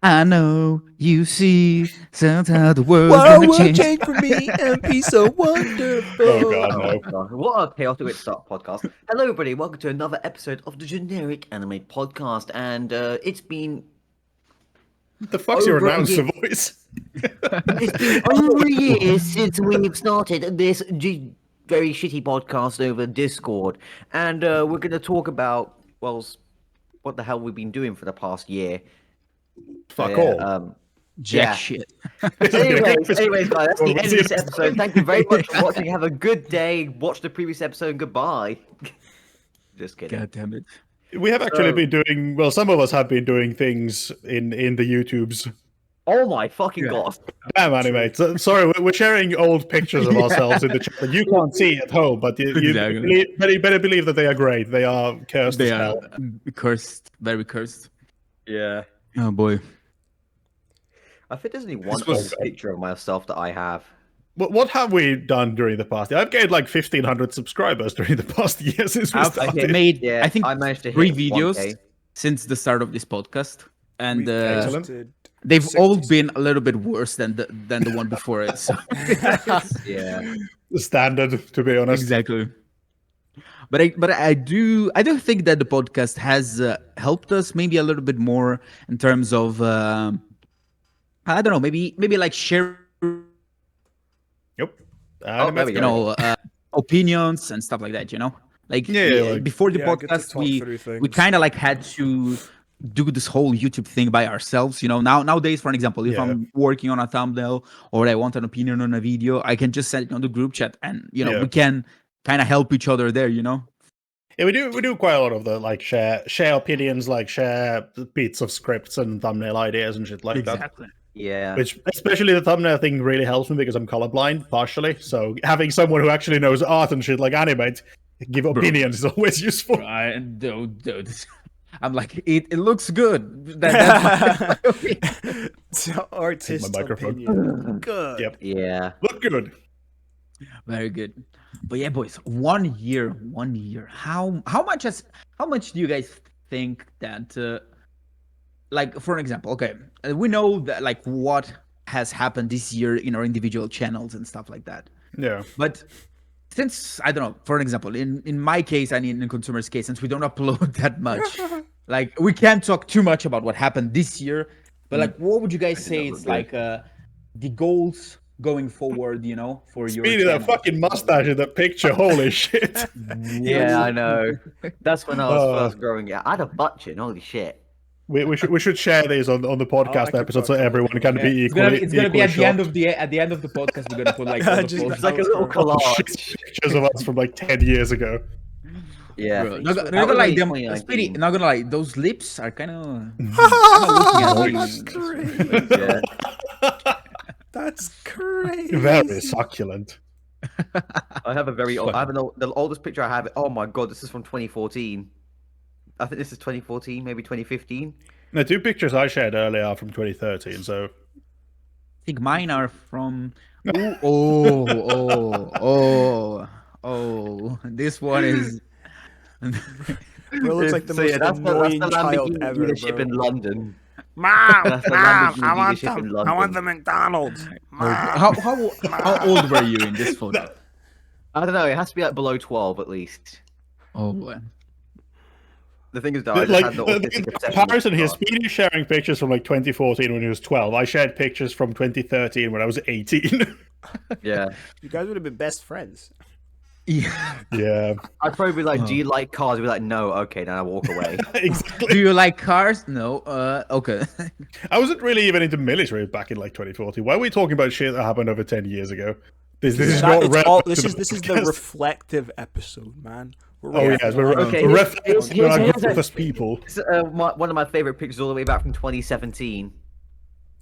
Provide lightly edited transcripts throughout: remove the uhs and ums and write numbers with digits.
I know you see somehow the world's World gonna will change. change for me and be so wonderful. Oh God, Oh no. god, what a chaotic way to start a podcast. Hello everybody, welcome to another episode of the Generic Anime Podcast, and it's been What the fuck's your Over announcer again. voice? it's been over a year since we've started this very shitty podcast over Discord, and we're going to talk about what the hell we've been doing for the past year. Fuck Yeah, all. Jack Yeah. shit. Anyways, guys, that's the We'll end of see you this next episode. time. Thank you very much for watching. Have a good day. Watch the previous episode and goodbye. Just kidding. God damn it. We have actually So- been doing well. Some of us have been doing things in the YouTubes. Oh my fucking Yeah. god. Damn, animate. Sorry, we're sharing old pictures of ourselves in the chat that you can't see at home, but you Exactly. better believe that they are great. They are cursed They as are hell. cursed, very cursed. Yeah. Oh boy. I think there's only one was- old picture of myself that I have. What have we done during the past year? I've gained like 1,500 subscribers during the past year since we I've started. made, Yeah, I think, I managed to 3 hit videos 1K. since the start of this podcast, and Excellent. they've all 60. been a little bit worse than the one before it. So. Yeah. Standard, to be honest. Exactly. But I do think that the podcast has helped us maybe a little bit more in terms of I don't know, maybe like share Yep. Oh, there we go. opinions and stuff like that, you know, like, Yeah, like- before the Yeah, get to podcast talk through we things. kind of like had to do this whole YouTube thing by ourselves, you know. Nowadays, for an example, if Yeah. I'm working on a thumbnail or I want an opinion on a video, I can just send it on the group chat, and you know, Yeah. we can kind of help each other there, you know. Yeah, we do quite a lot of the like share opinions, like share bits of scripts and thumbnail ideas and shit like that. Exactly. Yeah. Which, especially the thumbnail thing, really helps me because I'm colorblind partially. So having someone who actually knows art and shit like animate give opinions is always useful. Dude. I'm like, it looks good. That's my opinion. So artist microphone. opinion. Good. Yep. Yeah. Look good. Very good. But yeah, boys, 1 year. How much do you guys think that like, for an example, okay, we know that like what has happened this year in our individual channels and stuff like that. Yeah. But since, I don't know, for an example, in my case and in consumer's case, since we don't upload that much, like we can't talk too much about what happened this year. But like, what would you guys say that it's was like the goals going forward, you know, for your Speedy, that channel? fucking mustache in that picture. Holy shit. Yeah, I know. That's when I was Oh. first growing up. I had a butt chin, holy shit. We should share these on the podcast I could episode so fucking- everyone can Yeah. be It's gonna equally. be, at the shocked. end of the podcast. We're gonna put like all the Just posts. Like a little collage. Shit pictures of us from like 10 years ago. Yeah. Bro, That not was gonna lie, only them, 2019. Speedy, not gonna lie, those lips are kind of. That's crazy. Yeah. That's crazy. Very succulent. I have a very old, the oldest picture I have. Oh my god, this is from 2014. I think this is 2014, maybe 2015. The 2 pictures I shared earlier are from 2013, so I think mine are from. This one is. Bro looks like the So, most yeah, that's annoying the child Lamborghini ever, dealership bro. in London. Mom, That's the Mom, Lamborghini I want dealership in the I want London. the McDonald's. Mom. How old were you in this photo? I don't know. It has to be like below 12 at least. Oh boy. The thing is, though, I just like had the the autistic obsession with comparison here, cars. Speedy is sharing pictures from like 2014 when he was 12. I shared pictures from 2013 when I was 18. Yeah. You guys would have been best friends. Yeah. Yeah, I'd probably be like, "Do you like cars?" I'd be like, "No." Okay, then I walk away. exactly. Do you like cars? No. Okay. I wasn't really even into military back in like 2014. Why are we talking about shit that happened over 10 years ago? This is not relevant This to is the podcast. reflective episode, man. We're Oh yes, we're Okay, we're here's- reflecting on our here's group a- of people. This is, one of my favorite pictures all the way back from 2017.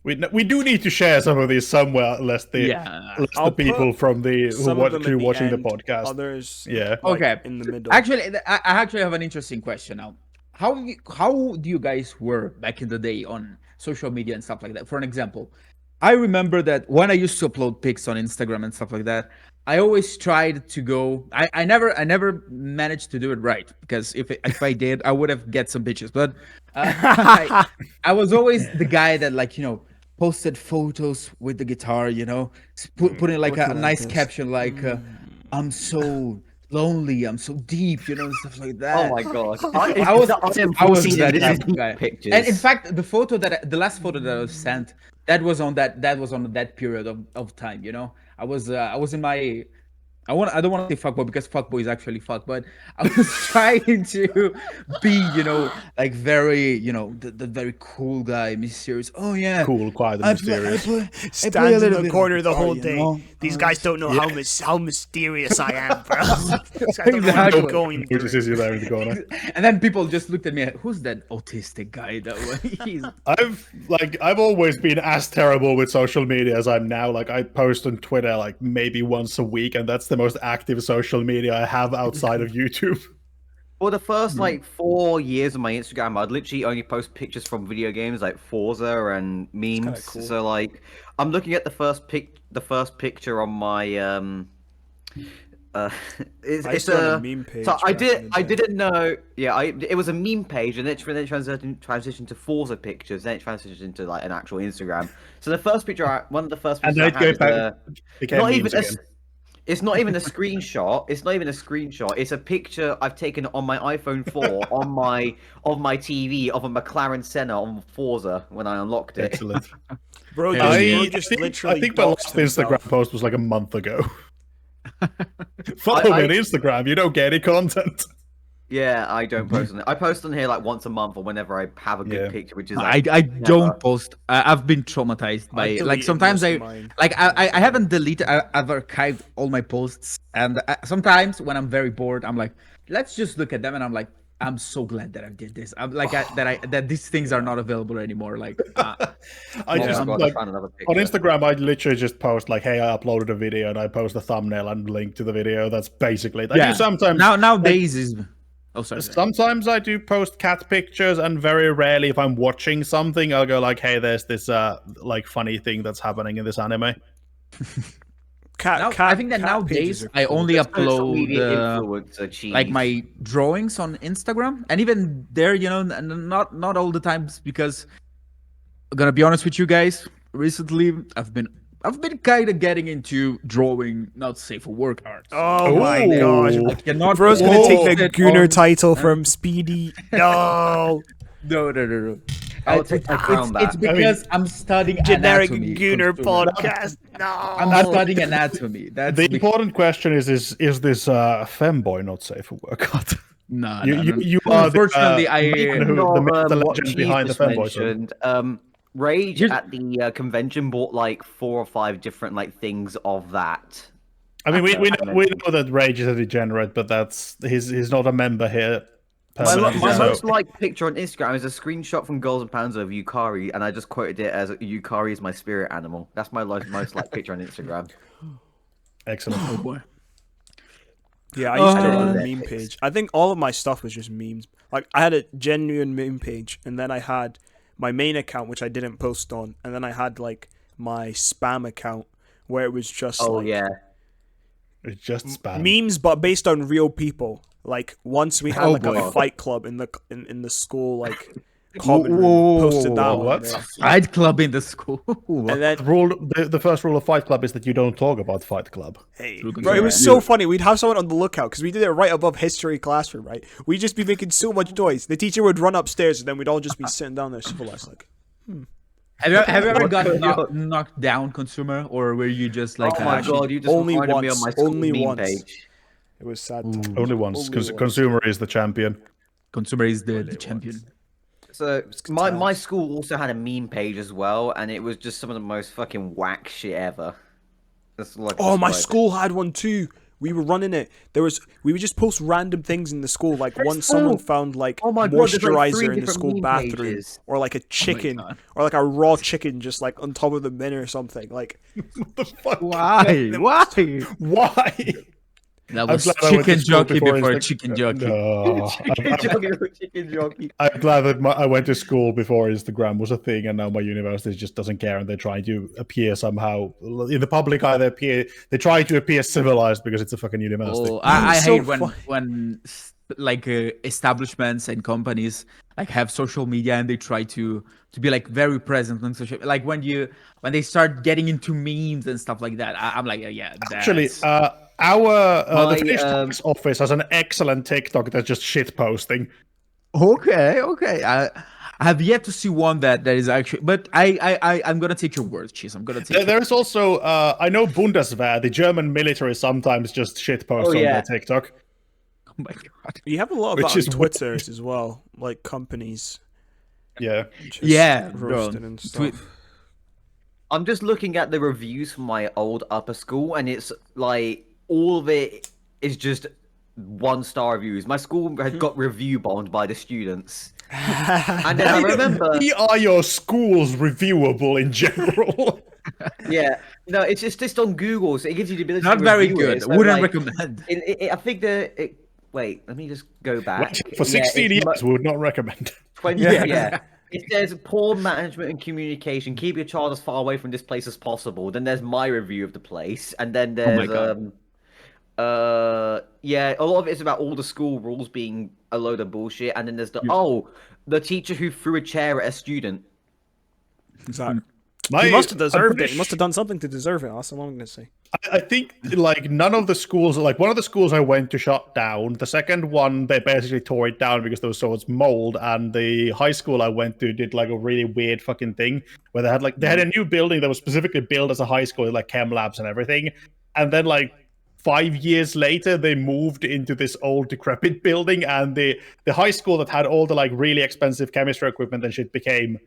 We do need to share some of these somewhere, lest the Yeah. lest I'll the people put from the who Some are of them actually at the watching the end, podcast. Others, Yeah. like, Okay. in the middle. Actually, I actually have an interesting question now. How do you guys were back in the day on social media and stuff like that? For an example, I remember that when I used to upload pics on Instagram and stuff like that, I always tried to go. I never managed to do it right because if I did, I would have get some bitches. But I was always the guy that like posted photos with the guitar, putting like a nice caption like I'm so lonely, I'm so deep, stuff like that. Oh my god! I was seeing that these guy. pictures. And in fact, the last photo that I was sent, that was on that period of time. I was in my. I don't want to say fuckboy because fuckboy is actually fuck, but I was trying to be, like very, the very cool guy, mysterious. Oh yeah, Cool, quiet, and I mysterious. play a Stands in little the bit corner of the whole guitar, day. These guys don't know how mysterious I am, bro. These guys don't know what Exactly. I'm going Who just through. is you there in the corner? And then people just looked at me. Who's that autistic guy? That way? I've always been as terrible with social media as I'm now. Like I post on Twitter like maybe once a week, and that's the most active social media I have outside of YouTube. For the first like 4 years of my Instagram, I'd literally only post pictures from video games like Forza and memes. cool. So like, I'm looking at the first picture on my I it's used to run a a meme page So I back in the day. didn't know. Yeah, it was a meme page, and then it transitioned to Forza pictures. Then it transitioned into like an actual Instagram. So the first picture, one of the first And pictures then I it had goes is, back, became not memes even a, again. it's not even a screenshot. It's not even a screenshot. It's a picture I've taken on my iPhone 4 on my TV of a McLaren Senna on Forza when I unlocked it. Excellent. Bro, I just think, literally I think my last doxed himself. Instagram post was like a month ago. Follow me on Instagram. You don't get any content. Yeah, I don't post on it. I post on here like once a month or whenever I have a good Yeah. picture, which is I like, I never. don't post. I've been traumatized by I like deleted sometimes most I of mine. like I haven't deleted. I've archived all my posts, and sometimes when I'm very bored, I'm like, let's just look at them, and I'm like, I'm so glad that I did this. I'm like that these things are not available anymore. Like I Oh just my God, I like found another on picture. Instagram, I literally just post like, "Hey, I uploaded a video," and I post a thumbnail and link to the video. That's basically it. I do sometimes. nowadays is. Oh sorry. Sometimes I do post cat pictures, and very rarely, if I'm watching something, I'll go like, "Hey, there's this like funny thing that's happening in this anime." I think that nowadays I only Social upload media influencer cheese. like my drawings on Instagram, and even there, not all the times because I'm gonna be honest with you guys. Recently, I've been kind of getting into drawing, not safe for work art. Oh my Ooh. gosh. Cannot Bro's gonna post take the it Gunner on- title from Speedy. No. No. I'll take the crown back. It's because I'm studying Generic anatomy. Gunner consumer. podcast. No. I'm studying anatomy. That's The because- important question is this femboy not safe for work? no. You are Unfortunately, the, I man who, the What legend Cheese behind the just femboy. So. mentioned, Rage Here's- at the convention bought like 4 or 5 different like things of that. I mean, we know that Rage is a degenerate, but he's not a member here. My permanently, so- most liked picture on Instagram is a screenshot from Girls and Pounds of Yukari, and I just quoted it as Yukari is my spirit animal. That's my most liked picture on Instagram. Excellent. Oh boy. Yeah, I used to run a Uh, meme page. I think all of my stuff was just memes. Like, I had a genuine meme page, and then I had my main account, which I didn't post on, and then I had, like, my spam account, where it was just, Oh like, yeah, It's just spam. memes, but based on real people. Like, once we had, Oh, like, boy. a fight club in the school, like, common room, posted that one. what? right? Fight club in the school. And then, The first rule of Fight Club is that you don't talk about Fight Club. hey, Look at bro, it that. was so funny. We'd have someone on the lookout because we did it right above history classroom, right? We'd just be making so much noise. The teacher would run upstairs, and then we'd all just be sitting down there civilized, like. Have you ever What got the hell? knocked down, consumer, or were you just like? oh my actually, god, you just only reminded me once, on my school only meme once. page. It was sad. Only once. Only once. Consumer is the champion. Consumer is the champion. So my school also had a meme page as well, and it was just some of the most fucking whack shit ever. That's like Oh, my describe it. school had one too. We were running it. We would just post random things in the school. Like once someone true. found like Oh my God, there's, like, 3 moisturizer in the different school meme bathroom, pages. or like a chicken, God. or like a raw chicken just like on top of the bin or something. Like What the fuck? Why? Why? Why? That I'm was glad I went to chicken school jockey before before Insta- chicken jockey. No, Chicken jockey. I'm glad that I went to school before Instagram was a thing, and now my university just doesn't care, and they're trying to appear somehow in the public eye. They try to appear civilized because it's a fucking university. Oh, I It's so hate funny. when like establishments and companies like have social media and they try to be like very present on social. Like when they start getting into memes and stuff like that. I'm like, yeah. Actually, That's... the My, Finnish tax office has an excellent TikTok that's just shit posting. Okay. I have yet to see one that is actually, but I'm gonna take your word, Cheese. I'm gonna take. There's also I know Bundeswehr, the German military, sometimes just shit posts on their TikTok. Oh my god. You have a lot of Which that is on Twitter as well, like companies. Yeah. Just Yeah, bro. roasting and stuff. I'm just looking at the reviews from my old upper school, and it's like all of it is just 1-star reviews. My school had got review bombed by the students. And then I remember, Are your schools reviewable in general? yeah, no, it's just on Google, so it gives you the ability Not to very review good. it. So, Wouldn't like, recommend. I think wait, let me just go back. For 16 it's years, we would not recommend. 20, yeah. It says poor management and communication. Keep your child as far away from this place as possible. Then there's my review of the place, and then my there's God. yeah, a lot of it's about all the school rules being a load of bullshit, and then there's the teacher who threw a chair at a student. Exactly. My- He must have I'm deserved pretty it. He must have done something to deserve it. That's all I'm gonna say. I think like none of the schools, like one of the schools I went to shut down. The second one they basically tore it down because there was so much mold. And the high school I went to did like a really weird fucking thing where they had a new building that was specifically built as a high school, with, like chem labs and everything. And then like 5 years later, they moved into this old decrepit building, and the high school that had all the like really expensive chemistry equipment and shit became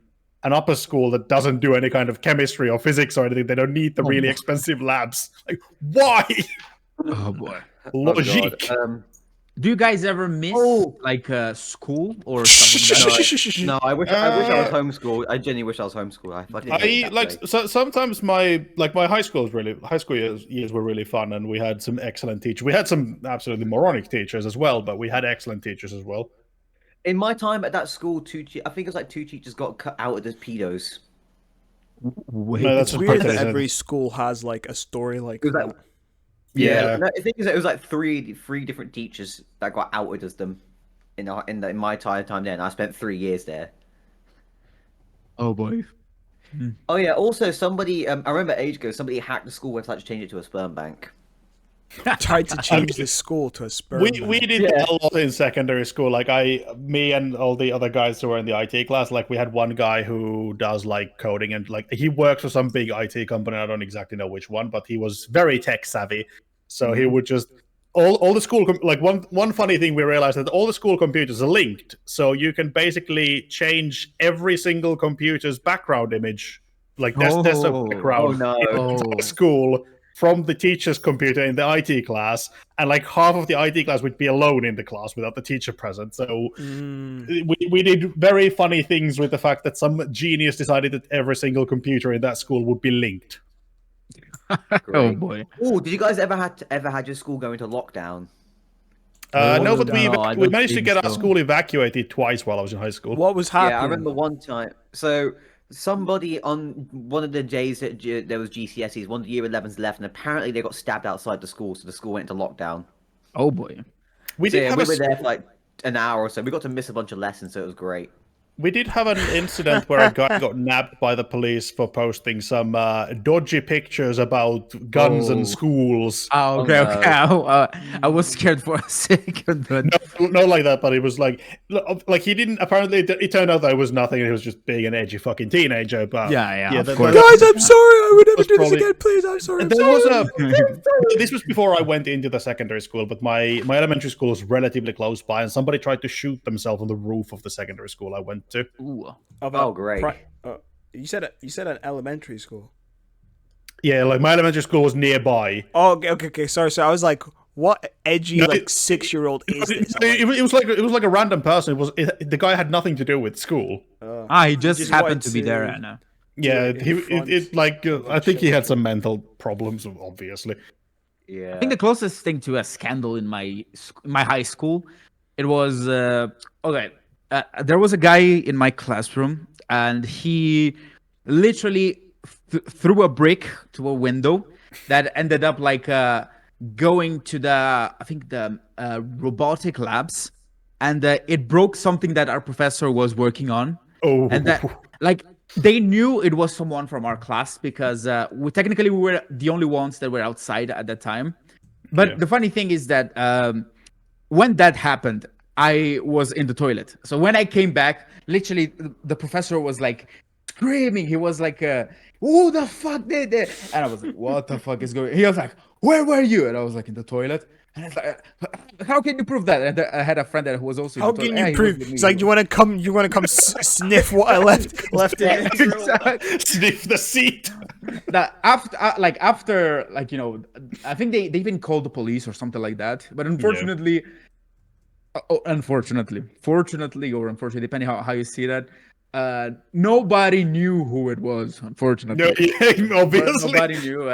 an upper school that doesn't do any kind of chemistry or physics or anything. They don't need the really expensive labs. Like, why? Oh boy. Logique. Do you guys ever miss like school or something like that? No, I wish I was homeschooled. I genuinely wish I was homeschooled. I fucking hate I that like place. sometimes my high school years were really fun, and we had some excellent teachers. We had some absolutely moronic teachers as well, but we had excellent teachers as well. In my time at that school, I think it was like 2 teachers got cut out as pedos. Wait, No, that's It's just weird that protest. every school has like a story like It was like, that. Yeah. no, I think it was like three different teachers that got outed as them in my entire time there, and I spent 3 years there. oh boy. Oh yeah, also somebody, I remember ages ago, somebody hacked the school website to change it to a sperm bank. Tried to change this school to a sperm. We bank. did that a lot in secondary school. Like me and all the other guys who were in the IT class, like we had one guy who does like coding, and like he works for some big IT company. I don't exactly know which one, but he was very tech savvy. So he would just all the school like one funny thing we realized that all the school computers are linked, so you can basically change every single computer's background image, like desktop background in the school, from the teacher's computer in the IT class, and like half of the IT class would be alone in the class without the teacher present. So we did very funny things with the fact that some genius decided that every single computer in that school would be linked. Oh boy. Oh, did you guys ever had your school go into lockdown? No, but no, I we don't managed to think get our so. school evacuated twice while I was in high school. What was happening? Yeah, I remember one time. So somebody on one of the days that there was GCSEs, one of the year 11s left, and apparently they got stabbed outside the school, so the school went into lockdown. Oh boy. We So did yeah, have we a were there for like an hour or so. We got to miss a bunch of lessons, so it was great. We did have an incident where a guy got nabbed by the police for posting some dodgy pictures about guns and schools. Oh, okay, no. okay. I was scared for a second, but No, like that, but it was like he didn't. Apparently, it turned out that it was nothing. It was just being an edgy fucking teenager. But yeah, of that- course. Guys, I'm sorry. I would never was do this probably- again. Please, I'm sorry. I'm There sorry. was this was before I went into the secondary school, but my elementary school was relatively close by, and somebody tried to shoot themselves on the roof of the secondary school I went to. Ooh. Oh, great. You said an elementary school. Yeah, like my elementary school was nearby. Oh, okay. Sorry. So I was like, what edgy No, like 6-year-old is this? I'm like, It was like a random person. The guy had nothing to do with school. He just just happened wanted to be there, to- Anna. Yeah, it in front. I think he had some mental problems, obviously. Yeah. I think the closest thing to a scandal in my high school, it was okay. There was a guy in my classroom, and he literally threw a brick to a window that ended up like going to the I think the robotic labs, and it broke something that our professor was working on, Oh, and that like they knew it was someone from our class because we were the only ones that were outside at that time. But Yeah. the funny thing is that when that happened, I was in the toilet. So when I came back, literally the professor was like screaming. He was like, "Who the fuck did it?" And I was like, "What the fuck is going?" He was like, "Where were you?" And I was like, "In the toilet." And it's like, "How can you prove that?" And I had a friend that was also. How in the can toilet. you Yeah, he was prove? with me. It's like you want to come. You want to come sniff what I left in. Exactly. sniff the seat. That after I think they even called the police or something like that. But unfortunately, fortunately or unfortunately, depending how you see that, nobody knew who it was. Unfortunately, No, yeah, obviously. nobody knew.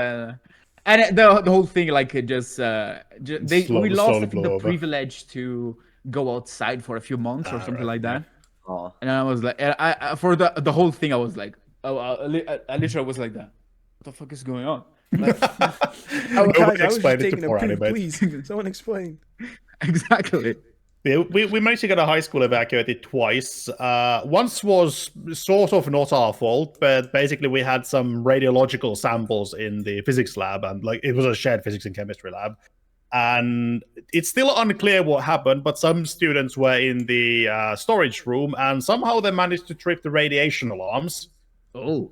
And the whole thing, like, it just we lost slowly I think, blew the over. privilege to go outside for a few months or something like that. Oh. And I was like, I for the whole thing, I was like, oh, I literally was like that. What the fuck is going on? Like, Nobody Guys, I was just explained it to taking a poor poo, animate. please. Someone explain. exactly. Yeah, we managed to get a high school evacuated twice. Once was sort of not our fault, but basically we had some radiological samples in the physics lab, and like it was a shared physics and chemistry lab. And it's still unclear what happened, but some students were in the storage room, and somehow they managed to trip the radiation alarms, Oh,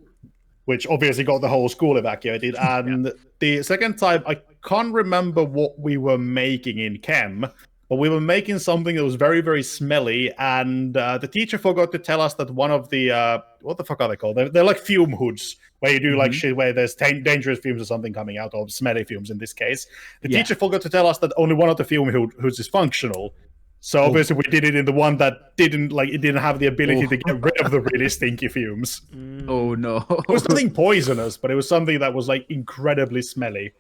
which obviously got the whole school evacuated. And the second time, I can't remember what we were making in chem, but we were making something that was very, very smelly, and the teacher forgot to tell us that one of the what the fuck are they called? They're like fume hoods, where you do like shit where there's dangerous fumes or something coming out, or smelly fumes in this case. The Yeah. teacher forgot to tell us that only one of the fume hoods is functional. So obviously we did it in the one that didn't have the ability to get rid of the really stinky fumes. oh no. It was nothing poisonous, but it was something that was like incredibly smelly.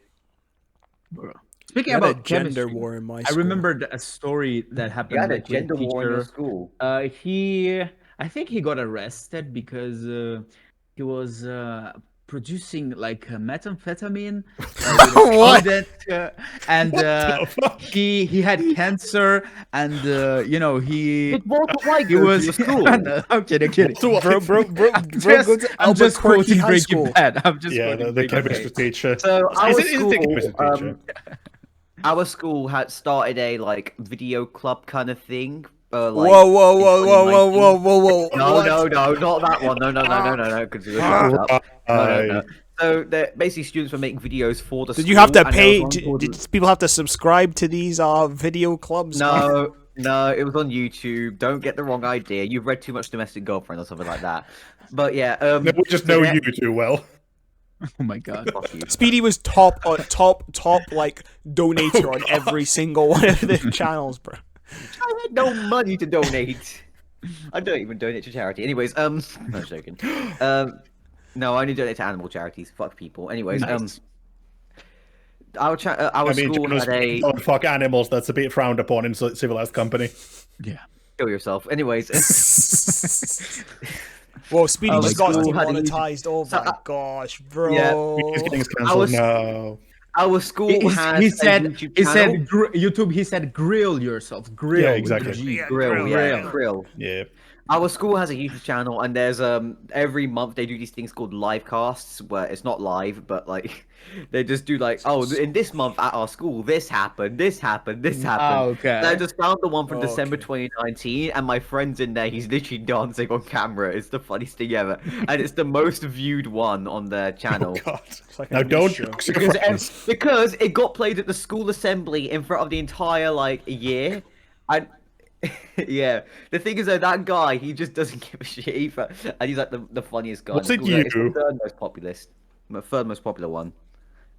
Speaking We had a about gender chemistry, war in my I school. remembered a story that happened. You had a like, with gender war in your teacher. school. I think he got arrested because he was producing like methamphetamine with a What? student, and the fuck? he had cancer, and he Did Walter White he go to was your school? No, I'm kidding. So Bro, I'm go to I'm just Albuquerque quoting High Breaking School. Bad. I'm just yeah, quoting the Breaking chemistry Bad. teacher. So our Is it school, the chemistry teacher? our school had started a like video club kind of thing. Like, Whoa, whoa, in whoa, whoa, whoa, 2019. whoa, whoa, whoa! No, What? no, not that one. No, because it was fucked up. No. So basically, students were making videos for the Did school. you have to and there pay? was one called- Did people have to subscribe to these video clubs? No, it was on YouTube. Don't get the wrong idea. You've read too much Domestic Girlfriend or something like that. But yeah, No, we just know you too well. Oh my god. Fuck you. Speedy was top like donator on every single one of the channels, bro. I had no money to donate. I don't even donate to charity. Anyways, no I'm joking. No, I only donate to animal charities. Fuck people. Anyways, Nice. our school had a don't fuck animals. That's a bit frowned upon in civilized company. Yeah. kill yourself. Anyways, Whoa, Speedy Our just got school had a demonetized. Oh So, my gosh, bro. yeah, He's getting I cancelled was- now. our school had He a said YouTube he channel. said YouTube. He said grill yourself. Grill. Yeah, with exactly. the G. Yeah, Grill, yeah, grill. Yeah. Our school has a YouTube channel, and there's every month they do these things called live casts, where it's not live, but like they just do like, oh, in this month at our school, this happened, this happened, this happened. Oh, okay. And I just found the one from Okay. December 2019, and my friend's in there. He's literally dancing on camera. It's the funniest thing ever, and it's the most viewed one on their channel. Oh God. It's like Now a don't show. dox your Because, friends. because it got played at the school assembly in front of the entire like year, and yeah, the thing is though, that guy he just doesn't give a shit either, and he's like the funniest guy. in Was the it school. It's the you? third most popular one.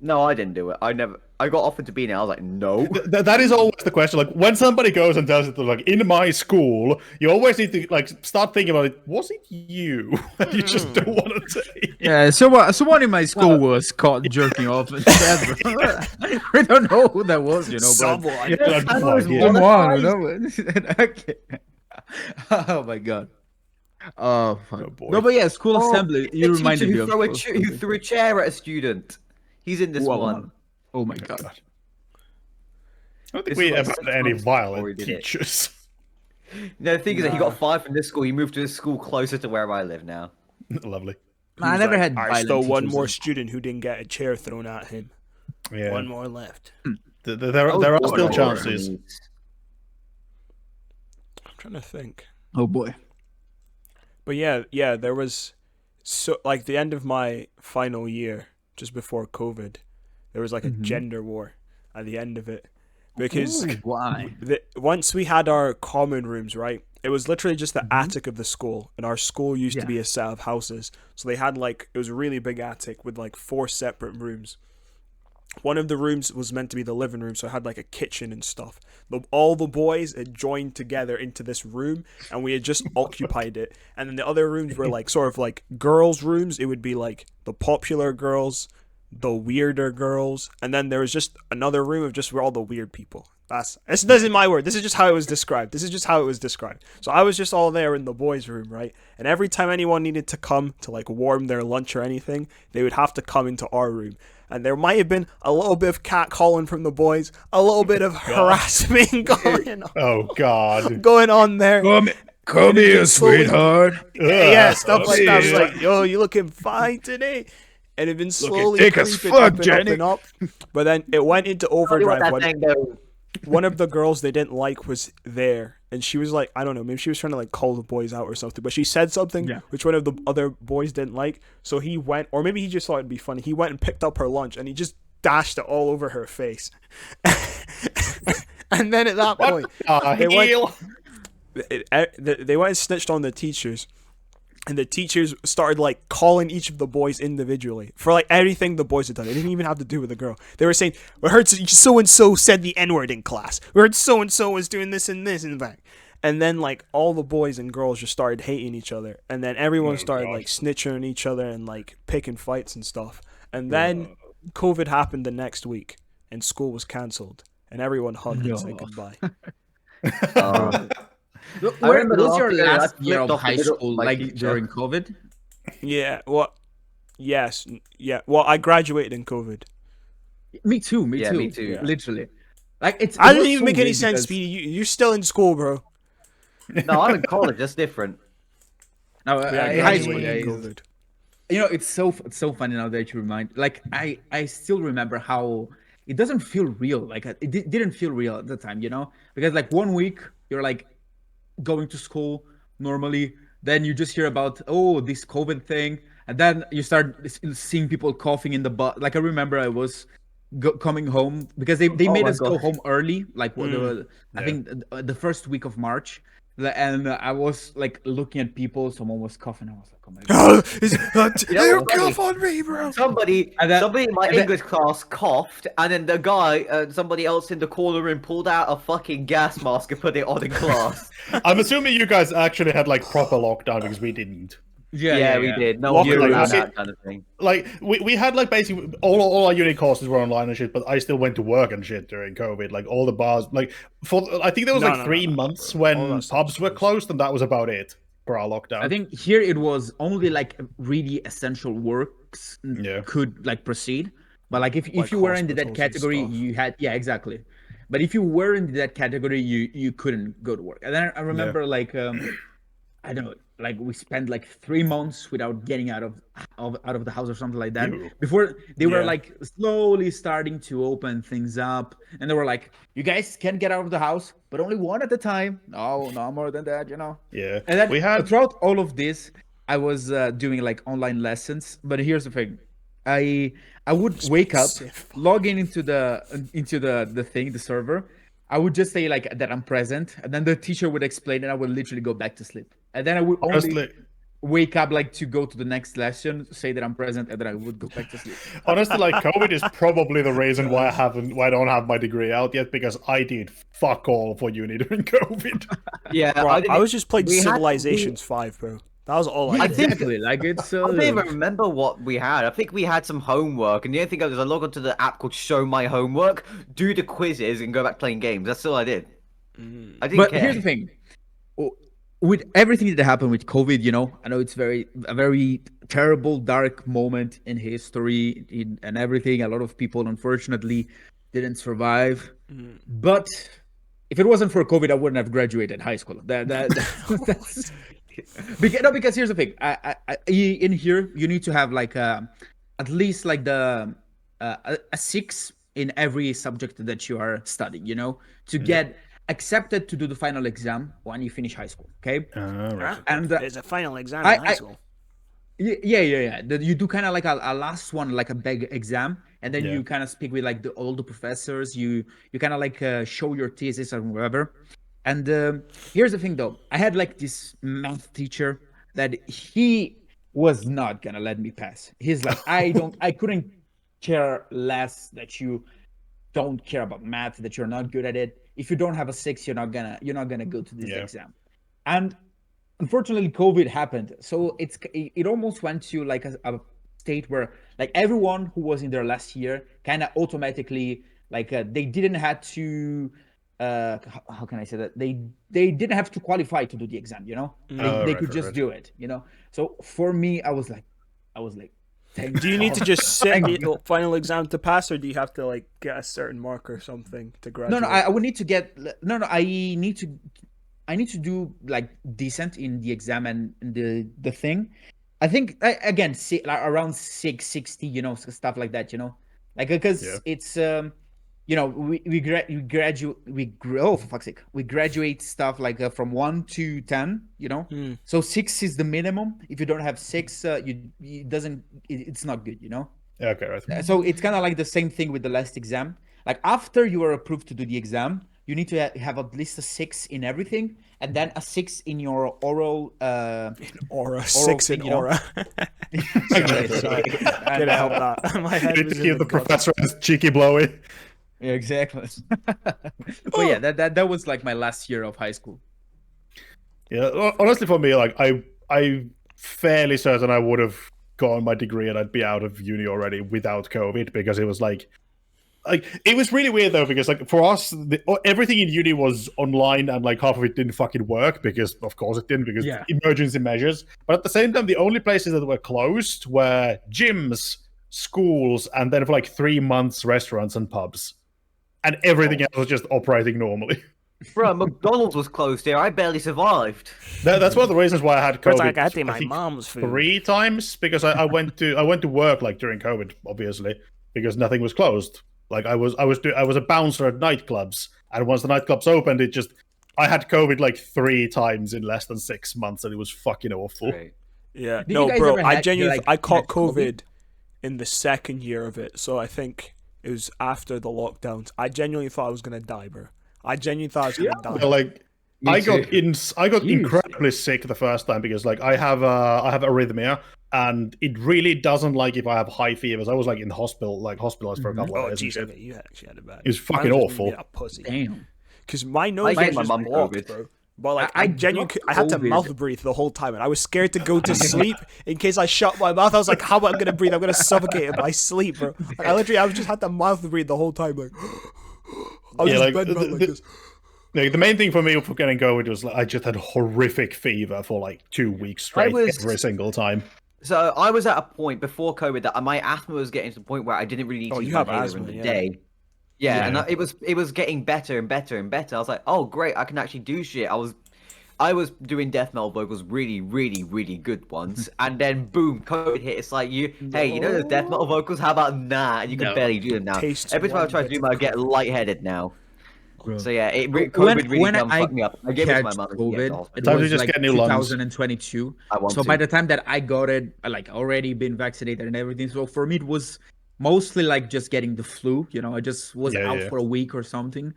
No, I didn't do it. I never. I got offered to be in it. I was like, no. That is always the question. Like when somebody goes and tells it to like in my school, you always need to like start thinking about it. Was it you? You just don't want to say. Yeah, someone in my school was caught jerking off. We don't know who that was, you know. Someone. Yeah, I have no idea. Someone, you know. Okay. Oh my god. Oh, fuck. Oh, boy. No, but yeah, school Oh, assembly. the You teacher reminded me who of. who threw a chair at a student. He's in this Wow. one. Oh my god. I don't think This we is like ever 6 had any months before he violent did it. teachers. No, the thing is that he got fired from this school. He moved to a school closer to where I live now. Lovely. I He's never like, had I violent stole one teachers more in- student who didn't get a chair thrown at him. Yeah. One more left. There Oh, are boy, still boy. chances. I'm trying to think. Oh boy. But yeah, there was so like the end of my final year, just before COVID, there was like a gender war at the end of it. Because Why? once we had our common rooms, right? It was literally just the attic of the school, and our school used to be a set of houses. So they had like it was a really big attic with like 4 separate rooms. One of the rooms was meant to be the living room, so it had like a kitchen and stuff. All the boys had joined together into this room, and we had just occupied it. And then the other rooms were like sort of like girls' rooms. It would be like the popular girls, the weirder girls, and then there was just another room of just where all the weird people. This isn't my word. This is just how it was described. So I was just all there in the boys' room, right? And every time anyone needed to come to like warm their lunch or anything, they would have to come into our room. And there might have been a little bit of catcalling from the boys, a little bit of harassment Oh God. going on there. Come here, sweetheart. Yeah, Ugh. stuff like that. It was Yeah. like, yo, you looking fine today? And it'd been slowly thick as creeping fuck, up and Jenny. up and up. But then it went into Tell you what overdrive. that When thing goes. one of the girls they didn't like was there, and she was like, I don't know, maybe she was trying to like call the boys out or something, but she said something which one of the other boys didn't like, so he went, or maybe he just thought it'd be funny, he went and picked up her lunch and he just dashed it all over her face. And then at that point they went and snitched on the teachers. And the teachers started like calling each of the boys individually for like everything the boys had done. It didn't even have to do with the girl. They were saying, "We heard so and so said the N-word in class. We heard so and so was doing this and this and that." And then like all the boys and girls just started hating each other. And then everyone started like snitching on each other and like picking fights and stuff. And then COVID happened the next week, and school was cancelled, and everyone hugged and said goodbye. I remember was your last year I last year flipped of off the high middle- school my like teacher. during COVID? Yeah. Well. Yes. Yeah. Well, I graduated in COVID. Me too. Me Yeah, too. me too. Yeah. Literally. Like it I was didn't even so make any weird sense, because- Speedy. You're still in school, bro. No, I'm in college. That's different. No, Yeah, I high school. graduated Yeah, in it's- COVID. you know, it's so funny now that you remind. Like I still remember how it doesn't feel real. Like didn't feel real at the time. You know, because like 1 week you're like going to school normally, then you just hear about this COVID thing, and then you start seeing people coughing in the butt. Like I remember I was coming home because they made my us go God. home early, like I think the first week of March, and I was like looking at people. Someone was coughing. I was like, oh my god. know what? Cough on me, bro. Somebody in my and then- English class coughed, and then the guy, somebody else in the corner room, pulled out a fucking gas mask and put it on in class. I'm assuming you guys actually had like proper lockdown because we didn't. Yeah, we did. No one Lockdown. was allowed Yeah. that kind of thing. Like we had like basically all our uni courses were online and shit, but I still went to work and shit during COVID. Like all the bars, like I think there was No, like no, 3 no, no. months All when that stuff pubs were was- closed, and that was about it for our lockdown. I think here it was only like really essential works Yeah. could like proceed, but like if Like you were in that hospitals and category, stuff. you had exactly. But if you were in that category, you couldn't go to work. And then I remember like I don't know, like we spent like 3 months without getting out of the house or something like that. Ew. Before they were Yeah. like slowly starting to open things up, and they were like, "You guys can get out of the house, but only one at a time. No more than that, you know." Yeah, And then we had throughout all of this, I was doing like online lessons. But here's the thing: I would wake up, Safe. log in into the server. I would just say like that I'm present, and then the teacher would explain, and I would literally go back to sleep. And then I would only honestly. wake up like to go to the next lesson, say that I'm present, and then I would go back to sleep. Honestly, like COVID is probably the reason why I don't have my degree out yet, because I did fuck all for uni during COVID. Yeah, Bro, I, I was just playing we had- Civilizations 5, bro. That was all I Yeah, did. think- exactly. Like it's. I don't even remember what we had. I think we had some homework, and the only thing I was I log onto the app called Show My Homework, do the quizzes, and go back playing games. That's all I did. I didn't But care. here's the thing. With everything that happened with COVID, I know it's a very terrible, dark moment in history and everything. A lot of people, unfortunately, didn't survive. But if it wasn't for COVID, I wouldn't have graduated high school. That's because here's the thing. In here, you need to have like at least like a 6 in every subject that you are studying. To get accepted to do the final exam when you finish high school. Okay. Right. And There's a final exam in high school. yeah. You do kind of like a last one, like a big exam, and then Yeah. you kind of speak with like all the professors. You kind of like show your thesis or whatever. And here's the thing, though. I had like this math teacher that he was not gonna let me pass. He's like, I couldn't care less that you don't care about math, that you're not good at it. If you don't have a 6, you're not gonna go to this Yeah. exam. And unfortunately, COVID happened, so it almost went to like a state where like everyone who was in their last year kind of automatically like they didn't have to how can I say that they didn't have to qualify to do the exam. They Right, could right, just right. do it. So for me, I was like, thank Do you need to God. just sit Thank your final exam to pass, or do you have to like get a certain mark or something to graduate? No, I would need to get I need to do like decent in the exam and the thing. I think again like around 660, stuff like that, like because Yeah. it's for fuck's sake, we graduate stuff like from 1 to 10, so 6 is the minimum. If you don't have 6, it's not good, Yeah, okay, right. So it's kind of like the same thing with the last exam. Like after you are approved to do the exam, you need to have at least a 6 in everything, and then a 6 in your oral. Aura, 6 in thing, aura. Sorry. Gonna help that. My head You need was to in keep the gutter. professor as cheeky blowy. Yeah, exactly. But yeah, that was like my last year of high school. Yeah, honestly, for me, like I'm fairly certain I would have gotten my degree and I'd be out of uni already without COVID, because it was like it was really weird though, because like for us, everything in uni was online, and like half of it didn't fucking work because of course it didn't, because Yeah. emergency measures. But at the same time, the only places that were closed were gyms, schools, and then for like 3 months restaurants and pubs, and everything else was just operating normally. Bro, McDonald's was closed here. I barely survived. That's one of the reasons why I had COVID. It's like I had to eat I my think mom's food. 3 times, because I went to work like during COVID, obviously, because nothing was closed. Like I was a bouncer at nightclubs, and once the nightclubs opened, I had COVID like 3 times in less than 6 months, and it was fucking awful. Great. Yeah, Did you no, guys bro. ever I had- genuinely, like, I caught had COVID? COVID in the second year of it, so I think it was after the lockdowns. I genuinely thought I was gonna die, bro. I genuinely thought I was gonna die. Well, like Me I got too. Jeez. incredibly sick the first time, because like I have arrhythmia, and it really doesn't like if I have high fevers. I was like in hospital, like hospitalized for a couple of Oh days. and jeez, shit. okay, you actually had it bad. It was fucking Mine was awful. being a pussy. Damn. Because my nose gave was my just mum blocked, COVID. bro. But like I I genuinely, got I had to COVID. mouth breathe the whole time, and I was scared to go to sleep in case I shut my mouth. I was like, "How am I gonna breathe? I'm gonna suffocate if I sleep, bro." Like, I just had to mouth breathe the whole time, like. I was Yeah, just like, bedbound like the- this. Like, the main thing for me for getting COVID was like I just had horrific fever for like 2 weeks straight was- every single time. So I was at a point before COVID that my asthma was getting to the point where I didn't really need Oh, to you use my have inhaler asthma, in the yeah. day. Yeah, and Yeah. it was getting better and better and better. I was like, oh great, I can actually do shit. I was doing death metal vocals really, really, really good ones, and then boom, COVID hit. It's like hey, you know those death metal vocals? How about nah? And you can No. barely do them now. Tastes Every time I one try to bit do them, I of get crap. lightheaded now. So yeah, COVID When- really when done I fucked me up. I gave it to my catch mum. and she had to COVID, hospital. it Time to was just like get new lungs. 2022. I want So to. by the time that I got it, I like already been vaccinated and everything. So for me, it was mostly like just getting the flu. I just was Yeah, out yeah. for a week or something.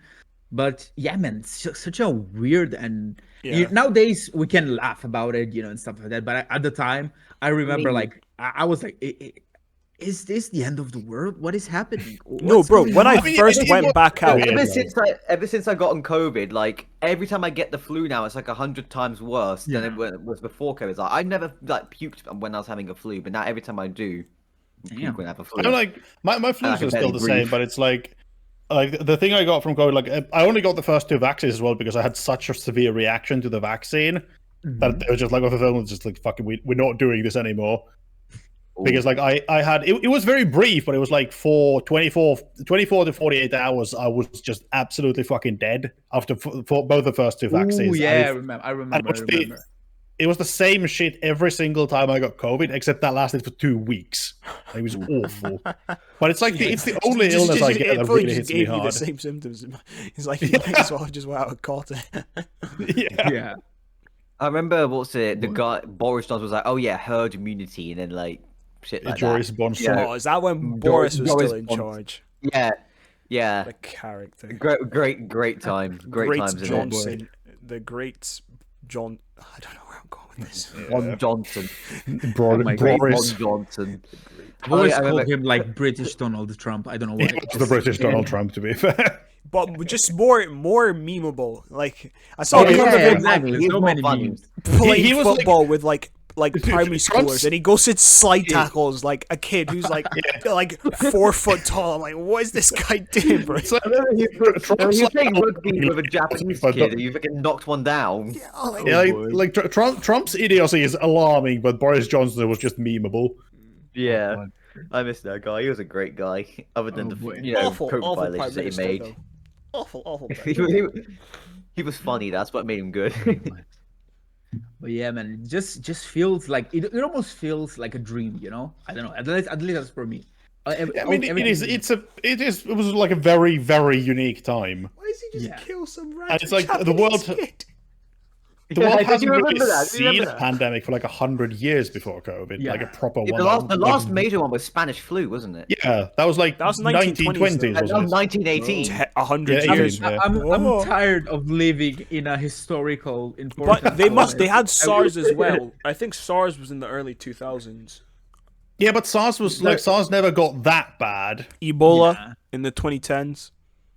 But yeah, man, such a weird and Yeah. nowadays we can laugh about it, and stuff like that. But at the time, I remember mean- like I was like, is this the end of the world? What is happening? No, What's bro. going When I on?" mean, first it went was- back out, Yeah, Ever since I got on COVID, like every time I get the flu now, it's like 100 times worse than it was before COVID. Like, I never like puked when I was having a flu, but now every time I do, Damn. puke when I have a flu. I'm like my I flus can are still barely the same, breathe. but it's like the thing I got from COVID. Like I only got the first 2 vaccines as well because I had such a severe reaction to the vaccine that it was just like with the film was just like fucking we're not doing this anymore. Because like I had it was very brief, but it was like for 24 to 48 hours I was just absolutely fucking dead after for both the first 2 Ooh, vaccines. yeah, And I remember. I remember. I was the- remember. it was the same shit every single time I got COVID, except that lasted for 2 weeks. It was awful. But it's like it's the only illness I get it that probably really just hits me gave you the hard. same symptoms. He's like, you might as well have just went out and caught it. Yeah. Yeah. I remember what's it? The guy Boris Johnson was like, "Oh yeah, herd immunity," and then like shit like Joris that. Bonson. Yeah. Oh, is that when Doris- Boris was Doris still in Johnson. charge? Yeah, yeah. The character. Great time. Great times. in it. Johnson. The great John. I don't know where I'm going with this. Ron Johnson. Boris. Ron Johnson. I've always I called remember- him like British Donald Trump. I don't know He why. was the British Donald Trump, to be fair. But just more memeable. Like I saw Oh, a clip yeah, of him exactly. He's So more many funny. memes. playing he was like- football with like primary Trump's- schoolers, and he goes to slide tackles like a kid who's like 4 foot tall. I'm like, what is this guy doing, bro? It's like, He Trump's was playing like- rugby with a Japanese But kid, and you fucking knocked one down. Yeah, Trump's idiocy is alarming, but Boris Johnson was just memeable. Yeah, I miss that guy. He was a great guy. Other than Oh, the boy. Awful coke Prime violations that he Minister, made. though. Awful. he, he was funny. That's what made him good. But yeah, man, it just feels like it almost feels like a dream, I don't know. At least that's for me. I mean, it was like a very, very unique time. Why does he just Yeah. kill some random And it's like the Japanese world- kid? The world Did hasn't you really remember that? Do you seen remember a that? pandemic for like 100 years before COVID, like a Yeah. proper Yeah, one. the last major one was Spanish flu, wasn't it? Yeah, that was like That was 1920s, 1920s, That was wasn't it? 1918. 100 Yeah, years. yeah. I'm Whoa. tired of living in a historical important. But they moment. had SARS as well. I think SARS was in the early 2000s. Yeah, but SARS never got that bad. Ebola Yeah. in the 2010s.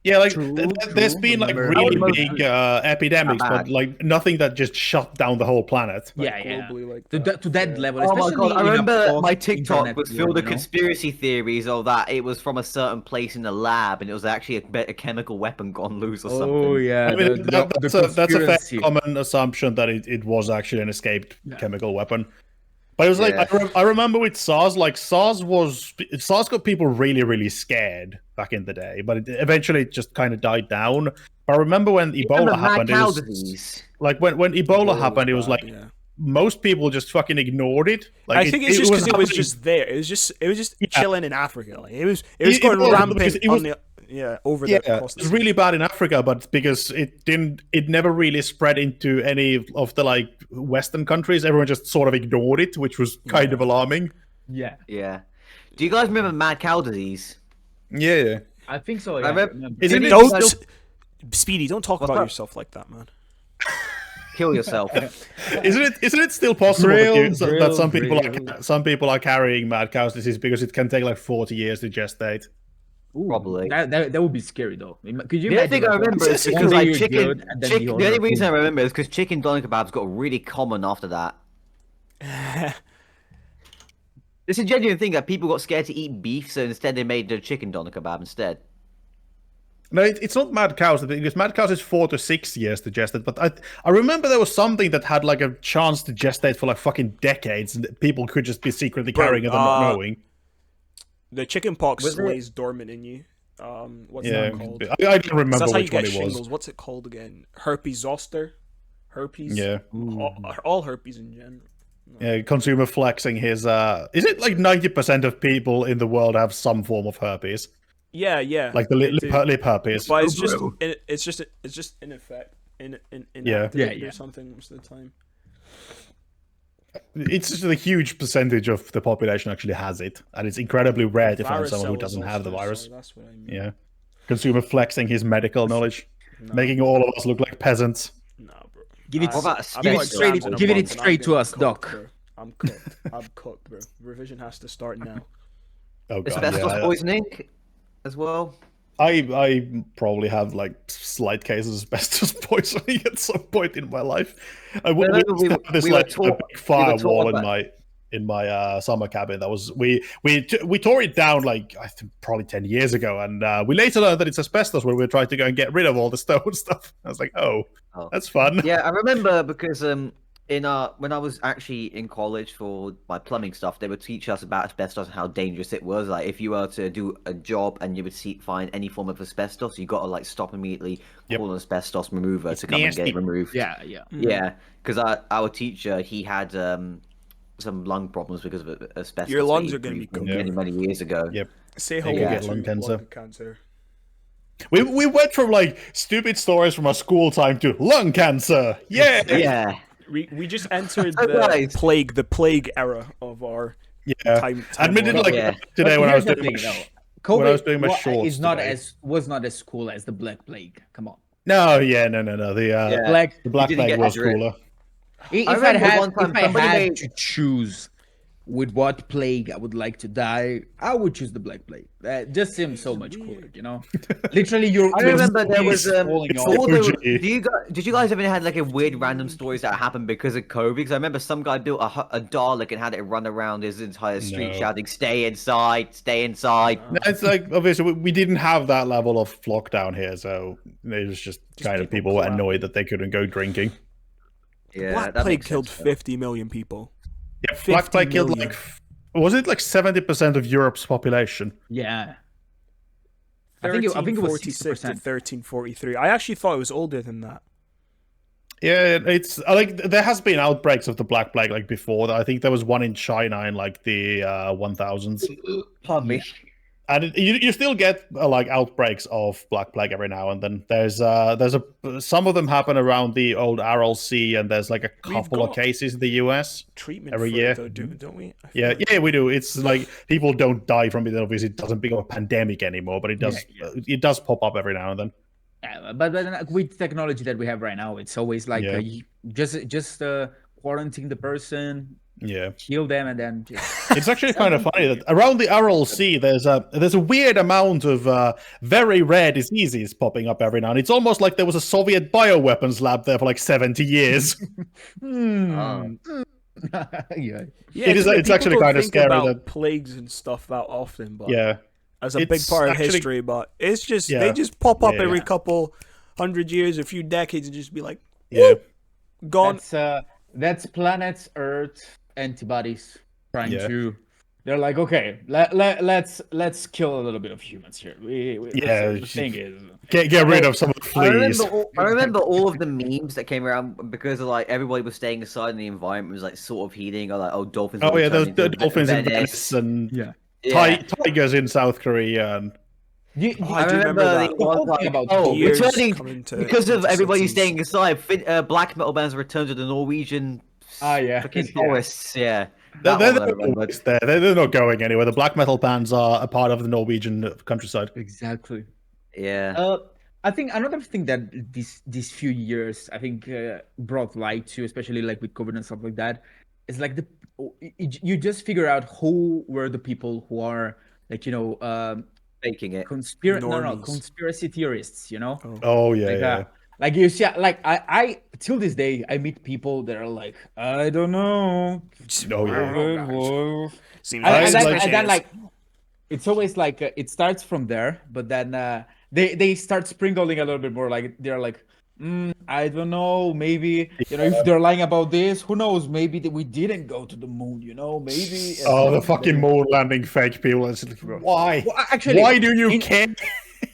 Yeah, like True, there's true, been like remember. really That was big epidemics, Not but bad. like nothing that just shut down the whole planet. Yeah, yeah. globally like To that. that Yeah. level. Oh my especially god! I in a remember my TikTok post-internet was world, filled with you know? conspiracy theories of that it was from a certain place in the lab, and it was actually a chemical weapon gone loose or something. Oh yeah, I mean, that's a fair conspiracy. common assumption that it was actually an escaped Yeah. chemical weapon. But it was like Yeah. I remember with SARS, like SARS got people really, really scared back in the day, but eventually it just kind of died down. But I remember when Remember Ebola mad happened, it cow was disease? like when Ebola happened, it was like Yeah. most people just fucking ignored it. Like I think it's just because it was happening- just there. It was just Yeah. chilling in Africa. Like it was It going was, rampant because it on was- the over Yeah, the it coast. was really bad in Africa, but because it never really spread into any of the like Western countries, everyone just sort of ignored it, which was kind of alarming. Yeah, Yeah. Do you guys remember mad cow disease? Yeah. I think so. I Yeah, remember- Isn't it Don't, still- Speedy, don't talk What's about that? yourself like that, man. Kill yourself. Isn't it still possible that Drill, some people are carrying mad cow disease because it can take like 40 years to gestate? Ooh, Probably. That would be scary though. Could you The only imagine? thing I like, remember is one because day like you're chicken. good, and then The only other- reason I remember is because chicken doner kebabs got really common after that. It's a genuine thing that people got scared to eat beef, so instead they made the chicken doner kebab instead. No, it's not mad cows because mad cows is 4 to 6 years to gestate. But I remember there was something that had like a chance to gestate for like fucking decades, and people could just be secretly carrying it and not knowing. The chicken pox Was it- lays dormant in you. What's Yeah, that called? I don't remember That's how you which one get it was. shingles. What's it called again? Herpes zoster? Herpes? Yeah. All herpes in general. Yeah, consumer flexing his. Is it like 90% of people in the world have some form of herpes, Yeah. like the they lip, do. lip herpes? But it's just in effect, inactivated Yeah. or something most of the time. It's just a huge percentage of the population actually has it, and it's incredibly rare to find someone who Varicella doesn't have the zoster, virus. sorry, that's what I mean. Yeah, consumer flexing his medical knowledge. making all of us look like peasants. Nah, bro. Give it, What about I've give got it asbestos? straight, exams in a give it month and straight I've to been us, cooked, Doc. bro. I'm cooked. I'm cooked, bro. Revision has to start now. Oh god, Asbestos yeah. poisoning as well. I probably have like slight cases of asbestos poisoning at some point in my life. We remember used to have this we were like taught- a big firewall in about- my summer cabin. That was we tore it down like I think probably 10 years ago, and we later learned that it's asbestos when we tried to go and get rid of all the stone stuff. I was like, oh. That's fun. Yeah, I remember because in when I was actually in college for my plumbing stuff, they would teach us about asbestos and how dangerous it was. Like if you were to do a job and you would find any form of asbestos, you got to like stop immediately, Yep. call an asbestos remover to come and get nasty. it removed. Yeah. Yeah, because our teacher, he had some lung problems because of asbestos. Your lungs that he are gonna be breathed cooked. many, many years ago. Yep. Say you hello can to get lung cancer. lung cancer. We went from like stupid stories from our school time to lung cancer. Yeah. Yeah. We just entered So the guys- plague era of our Yeah. time. Admitted warp. like Yeah. today But when I was here's the doing thing, my though. when I was doing my wa- shorts is not today. was not as cool as the Black Plague. Come on, No, the Yeah. Black. the black didn't plague get was the drip. cooler. If I I remember had, one time if I somebody had made- to choose with what plague I would like to die, I would choose the Black Plague. That just seems so much cooler, you know. Literally, I remember there was falling it's off. all the- OG. did you guys ever had like a weird random stories that happened because of COVID? Because I remember some guy built a Dalek and had it run around his entire street No. shouting, "Stay inside, stay inside." No, it's like obviously we didn't have that level of lockdown here, so it was just kind of people people were clapping. annoyed that they couldn't go drinking. Yeah, Black that Plague makes killed sense, though. 50 million people. Yeah, Black 50 Plague killed million. like was it like 70% of Europe's population? Yeah. I think it was 1346 to 60%. 1343. I actually thought it was older than that. Yeah, it's like there has been outbreaks of the Black Plague like before. I think there was one in China in like the 1000s. Pardon me. And you still get like outbreaks of Black Plague every now and then. There's some of them happen around the old Aral Sea, and there's like a We've couple of got cases in the US. Treatment Every for year. it, though, don't we? I feel Yeah, like- yeah, we do. It's like people don't die from it. Obviously, it doesn't become a pandemic anymore, but it does. It does pop up every now and then. Yeah, but with technology that we have right now, it's always like Yeah. you just quarantine the person, Yeah, kill them, and then just... it's actually kind of funny that around the Aral Sea, there's a weird amount of very rare diseases popping up every now and. It's almost like there was a Soviet bioweapons lab there for like 70 years. yeah. Yeah, It is- like, it's people actually don't kinda think scary about that- plagues and stuff that often, but Yeah, as a big It's part of actually- history. But it's just Yeah. they just pop up Yeah, every yeah. couple 100 years, a few decades, and just be like yeah. gone. That's planet Earth antibodies trying Yeah. to. They're like, okay, let's kill a little bit of humans here. Yeah, The thing is, Get rid of some of the I fleas. remember all of the memes that came around because of like everybody was staying aside and the environment was like sort of heating, or like dolphins. Oh were yeah, those turning the into dolphins in Venice. Venice and yeah. Yeah. tigers in South Korea. And Oh, I do remember that. the one Talking time, about oh, deers returning coming to- because of into everybody cities. staying aside. Black metal bands return to the Norwegian Yeah. fucking Yeah. forests. Yeah, they're, that they're, one I remembered. always there. They're not going anywhere. The black metal bands are a part of the Norwegian countryside. Exactly. Yeah, I think another thing that these few years I think brought light to, especially like with COVID and stuff like that, is like you just figure out who were the people who are like faking it. Normies. conspiracy theorists, you know. Oh yeah, Like, yeah. like you see, like I till this day I meet people that are like, I don't know. Oh yeah. Seems And, I and then, like- and then like it's always like it starts from there, but then they start sprinkling a little bit more. Like they're like, I don't know, maybe if they're lying about this, who knows? Maybe that we didn't go to the moon, maybe. Oh, the fucking moon landing fake people. It's like, why? Well, actually, Why do you care?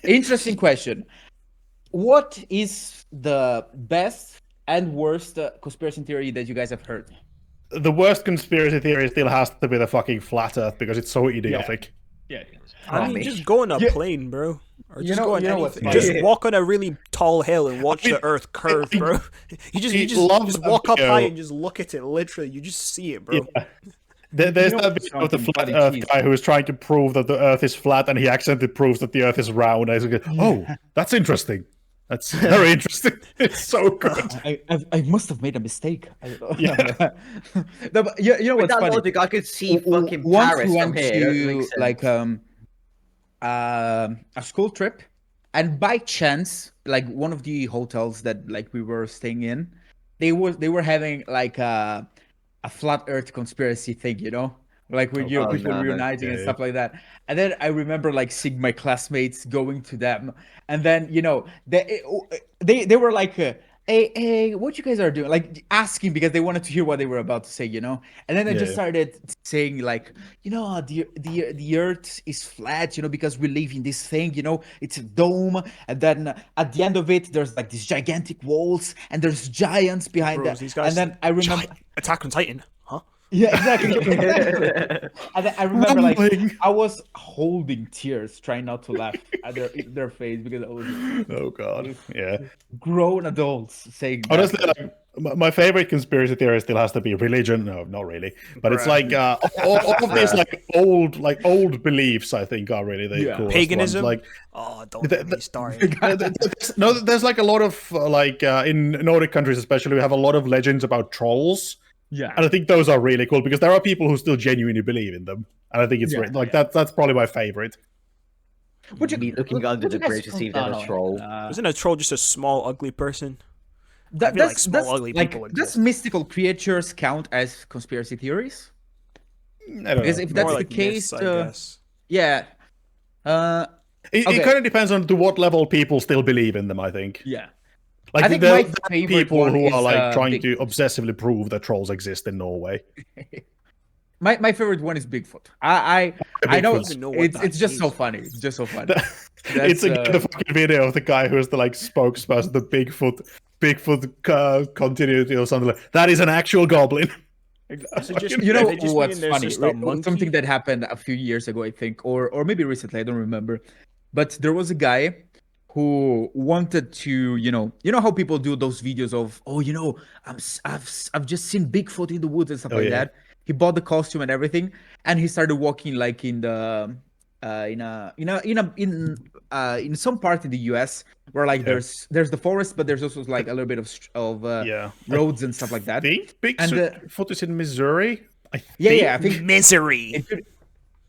Interesting question. What is the best and worst conspiracy theory that you guys have heard? The worst conspiracy theory still has to be the fucking flat Earth because it's so idiotic. Yeah. I mean, me. just go on a Yeah. plane, bro. Or You just know- go on you know what's anything. Just funny? walk on a really tall hill and watch I mean, the Earth curve, I- bro. You love just that walk up video. high and just look at it. Literally, you just see it, bro. Yeah. There's know that what's video of the something flat bloody Earth cheese? guy who is trying to prove that the Earth is flat, and he accidentally proves that the Earth is round. And he's like, oh, that's interesting. That's very interesting. It's so good. I must have made a mistake. I don't know. Yeah. No, but you know With what's that funny? logic, I could see fucking Once Paris we from went here. That to makes sense. like a school trip, and by chance, like one of the hotels that like we were staying in, they were having like a flat Earth conspiracy thing, you know, like when you Oh, people no. reuniting and Yeah. stuff like that. And then I remember like seeing my classmates going to them, and then you know they were like. Hey, what you guys are doing? Like asking because they wanted to hear what they were about to say, you know. And then I just Yeah. started saying like, you know, the Earth is flat, you know, because we live in this thing, you know, it's a dome, and then at the end of it, there's like these gigantic walls, and there's giants behind Bros, that. these guys. And then I remember, Attack on Titan, huh? yeah, exactly, exactly. And then I remember like Rumbling. I was holding tears, trying not to laugh at their face because I was Oh god. Yeah. grown adults saying that. Honestly, like, my favorite conspiracy theory still has to be religion. No, not really. But it's Bruh. like all of these like old beliefs. I think are really the Yeah. coolest Paganism? ones. Like Oh, don't The- get me started. there's like a lot of in Nordic countries especially, we have a lot of legends about trolls. Yeah. And I think those are really cool because there are people who still genuinely believe in them, and I think it's Yeah, like that's probably my favorite. Would Me looking under the bridge to see if there's a troll. Isn't a troll just a small, ugly person? That, feel like that's small, that's ugly like people does exist. mystical creatures count as conspiracy theories? I don't Because know. if that's More the like case, myths, I guess. yeah, It okay. kind of depends on to what level people still believe in them. I think. yeah. Like I think there my there are favorite people one who is, are like trying Big- to obsessively prove that trolls exist in Norway. My favorite one is Bigfoot. I know Bigfoot. it's even know what that it's just so is. funny. It's just so funny. It's again the fucking video of the guy who's the like spokesperson, the Bigfoot continuity or something like that. Is an actual goblin. Is it just, You know they just mean what's there's funny? just a monkey? Something that happened a few years ago, I think, or maybe recently, I don't remember. But there was a guy who wanted to, you know how people do those videos of, oh, you know, I've just seen Bigfoot in the woods and stuff Oh, like yeah. that. He bought the costume and everything, and he started walking like in the in some part in the U.S. where like Yeah. there's the forest, but there's also like a little bit of Yeah. roads and stuff like I that. think And, Bigfoot is in Missouri. Yeah, I think Misery.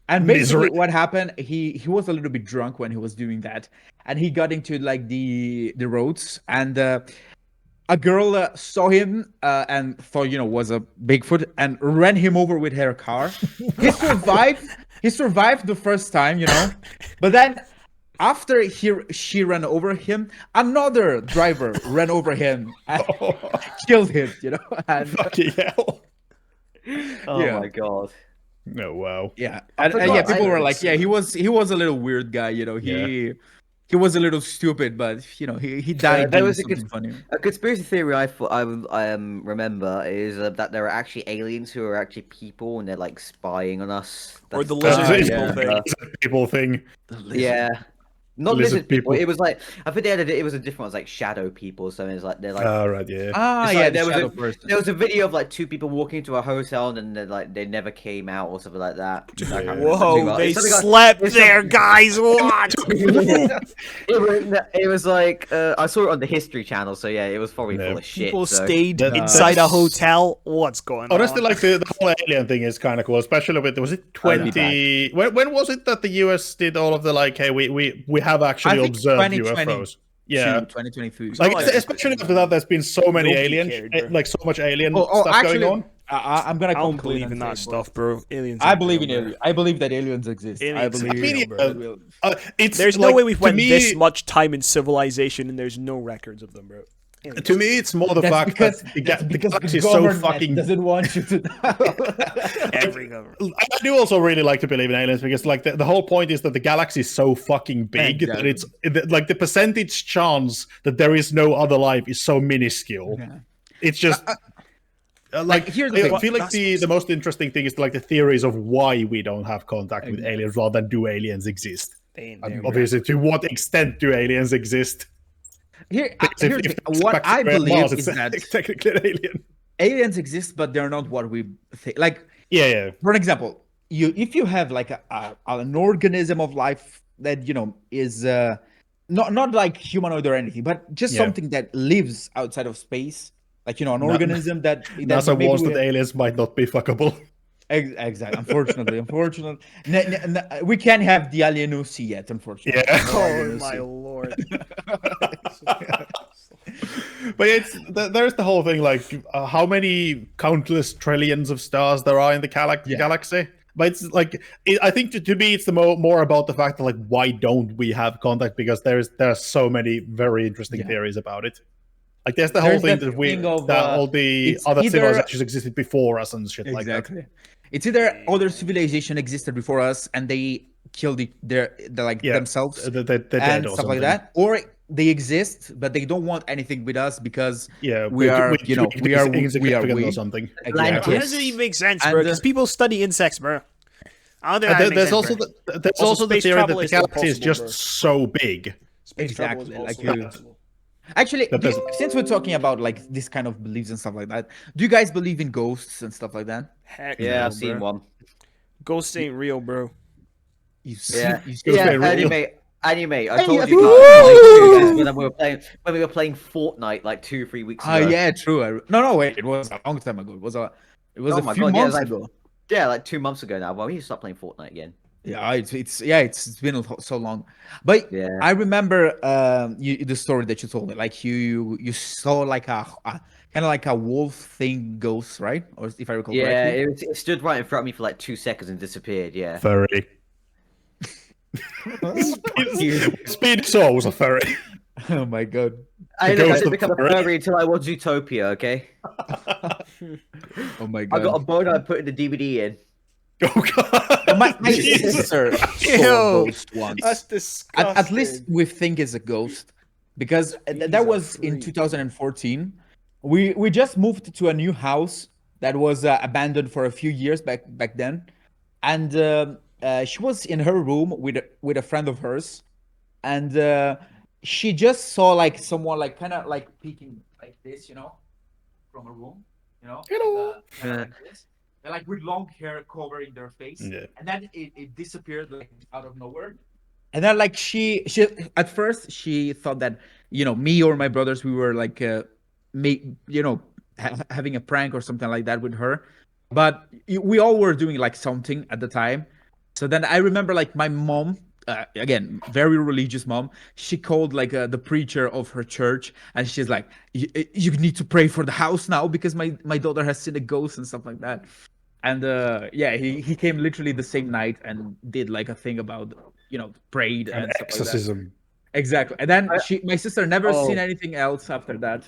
And basically, Misery. what happened? He was a little bit drunk when he was doing that, and he got into like the roads, and a girl saw him and thought, you know, was a Bigfoot, and ran him over with her car. He survived. He survived the first time, you know, but then after she ran over him, another driver ran over him and killed him, you know. And Fucking hell. Oh Yeah. my god. No, wow. yeah, I and yeah, forgot, people I were know like, yeah, he was a little weird guy, you know. He was a little stupid, but you know, he died there doing was a something funny. A conspiracy theory I remember is that there are actually aliens who are actually people and they're like spying on us. Or the That's- lizard yeah. people thing. People thing. Yeah. Not Lizard lizard people. people. It was like I think it was a different one. It was like shadow people. So it's like they're like Right, yeah. Ah, It's yeah, like the there was shadow a- person. there was a video of like two people walking into a hotel and then they never came out or something like that. I can't remember too Whoa, well. they It's something like- slept it's there, something- guys. What? it was like I saw it on the History Channel, so yeah, it was probably No. full of shit. People so. stayed That- inside a that's- hotel. What's going on? Honestly, like the whole alien thing is kind of cool, especially with was it I'll be 20? When was it that the US did all of the like, hey, we have actually think observed 2020. UFOs? Yeah, 2023. like like- especially after that, there's been so many Nobody alien, cared, bro. like so much alien Oh, stuff actually, going on. I'm gonna I don't come clean believe and in that say, stuff, bro. Aliens. I ain't believe real, in bro. aliens. I believe that aliens exist. I Aliens believe. exist, I mean, bro. It's There's like, no way we've to went me, this much time in civilization and there's no records of them, bro. Aliens. To me, it's more the That's fact because, that the that's because galaxy the is so government fucking. doesn't want you to know. Every government. I do also really like to believe in aliens because, like, the whole point is that the galaxy is so fucking big that Exactly. like the percentage chance that there is no other life is so minuscule. Yeah. It's just like here's the I thing. feel like the most interesting thing is like the theories of why we don't have contact with Exactly. aliens rather than do aliens exist. They ain't And there, bro. obviously, to what extent do aliens exist? Here, Because here's the it's thing. What I bacteria on believe Mars, is it's that technically an alien. aliens exist, but they're not what we think. Like, Yeah. for an example, if you have like an organism of life that, you know, is not like humanoid or anything, but just Yeah. something that lives outside of space, like an Na- organism that NASA maybe warns we- that aliens might not be fuckable. Exactly. Unfortunately, we can't have the Alienusi yet. Unfortunately. Yeah. No Oh Alienusi. my lord. But there's the whole thing, like how many countless trillions of stars there are in the galaxy. But it's like I think to me it's the more about the fact that like why don't we have contact, because there are so many very interesting Yeah. theories about it. Like there's the whole There's thing that that we thing of, that all the it's other either- civilizations existed before us and shit like that. Exactly. It's either other civilization existed before us and they killed their Yeah, themselves they're dead and or stuff like something. that, or they exist but they don't want anything with us because Yeah, we are tweaked insignificant or we. something. Exactly. How does it even make sense, And, bro? Because people study insects, bro. How did that make There's sense, also bro? there's Also, also the space theory that travel the is still galaxy is possible, just bro. so big. Space travel is Exactly, also like you- possible. Actually, That there's- since we're talking about like this kind of beliefs and stuff like that, do you guys believe in ghosts and stuff like that? Heck Yeah, no, I've seen bro. one. Ghosts ain't real, bro. Yeah, you yeah, very real. anime. I Hey, told I you think- guys like, when we were playing Fortnite like 2-3 weeks ago. Yeah, true. No, wait, it was a long time ago. It was Oh a my few God, yeah, months like- ago. Yeah, like 2 months ago now. Well, we need to start playing Fortnite again. Yeah, it's been so long. But Yeah. I remember the story that you told me. Like you saw like a kind of like a wolf thing ghost, right? Or if I recall Yeah, correctly. it stood right in front of me for like 2 seconds and disappeared. Yeah. Furry. Speed saw was a furry. Oh my god. I ghost didn't of become a furry. furry until I watched Zootopia. Okay. Oh my I god. got a boner. I put the DVD in. Oh god. My Jesus. sister saw a Ew. ghost once. That's disgusting. At least we think it's a ghost because that was in freak. 2014. We just moved to a new house that was abandoned for a few years back then, and she was in her room with a friend of hers, and she just saw like someone like kind of like peeking like this, from a room, Hello. kinda like this. They're like with long hair covering their face, Yeah. and then it disappeared like out of nowhere. And then like she at first she thought that me or my brothers, we were like having a prank or something like that with her, but we all were doing like something at the time. So then I remember like my mom, again, very religious mom, she called like the preacher of her church, and she's like, you need to pray for the house now because my daughter has seen a ghost and stuff like that. And yeah, he came literally the same night and did like a thing about prayed and An stuff like that. exorcism. Exactly. And then my sister never Oh. seen anything else after that.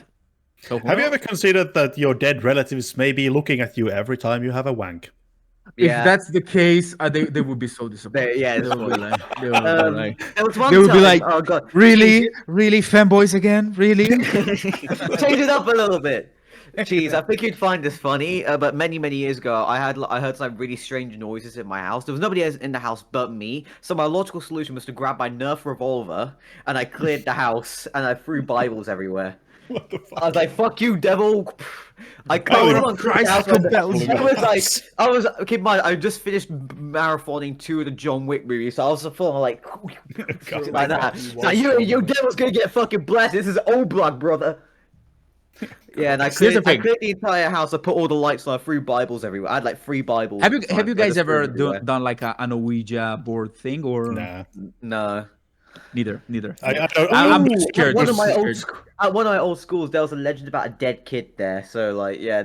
So Have you ever considered that your dead relatives may be looking at you every time you have a wank? if Yeah. that's the case, they would be so disappointed. Yeah, They would be like, There was one They would be time- like, oh god, really fanboys again, really? change it up a little bit. Jeez, I think you'd find this funny, but many years ago, I heard some really strange noises in my house. There was nobody else in the house but me, so my logical solution was to grab my Nerf revolver, and I cleared the house, and I threw Bibles everywhere. What the fuck? I was like, "Fuck you, devil!" I Holy called on Christ, Christ. compels you. I was keep in mind, I just finished marathoning 2 of the John Wick movies, so I was full of like, like that. Now you devil's gonna get fucking blasted. This is old blood, brother. Yeah, and I Here's the cleared, I thing. cleared the entire house. I put all the lights on. I threw Bibles everywhere. I had like 3 Bibles. have you at the have time. you I guys just threw ever them everywhere. done like an Ouija board thing or Nah. No. neither? I don't. I'm Ooh, scared, At one just of my scared. at one of my old schools, there was a legend about a dead kid there. So like, yeah,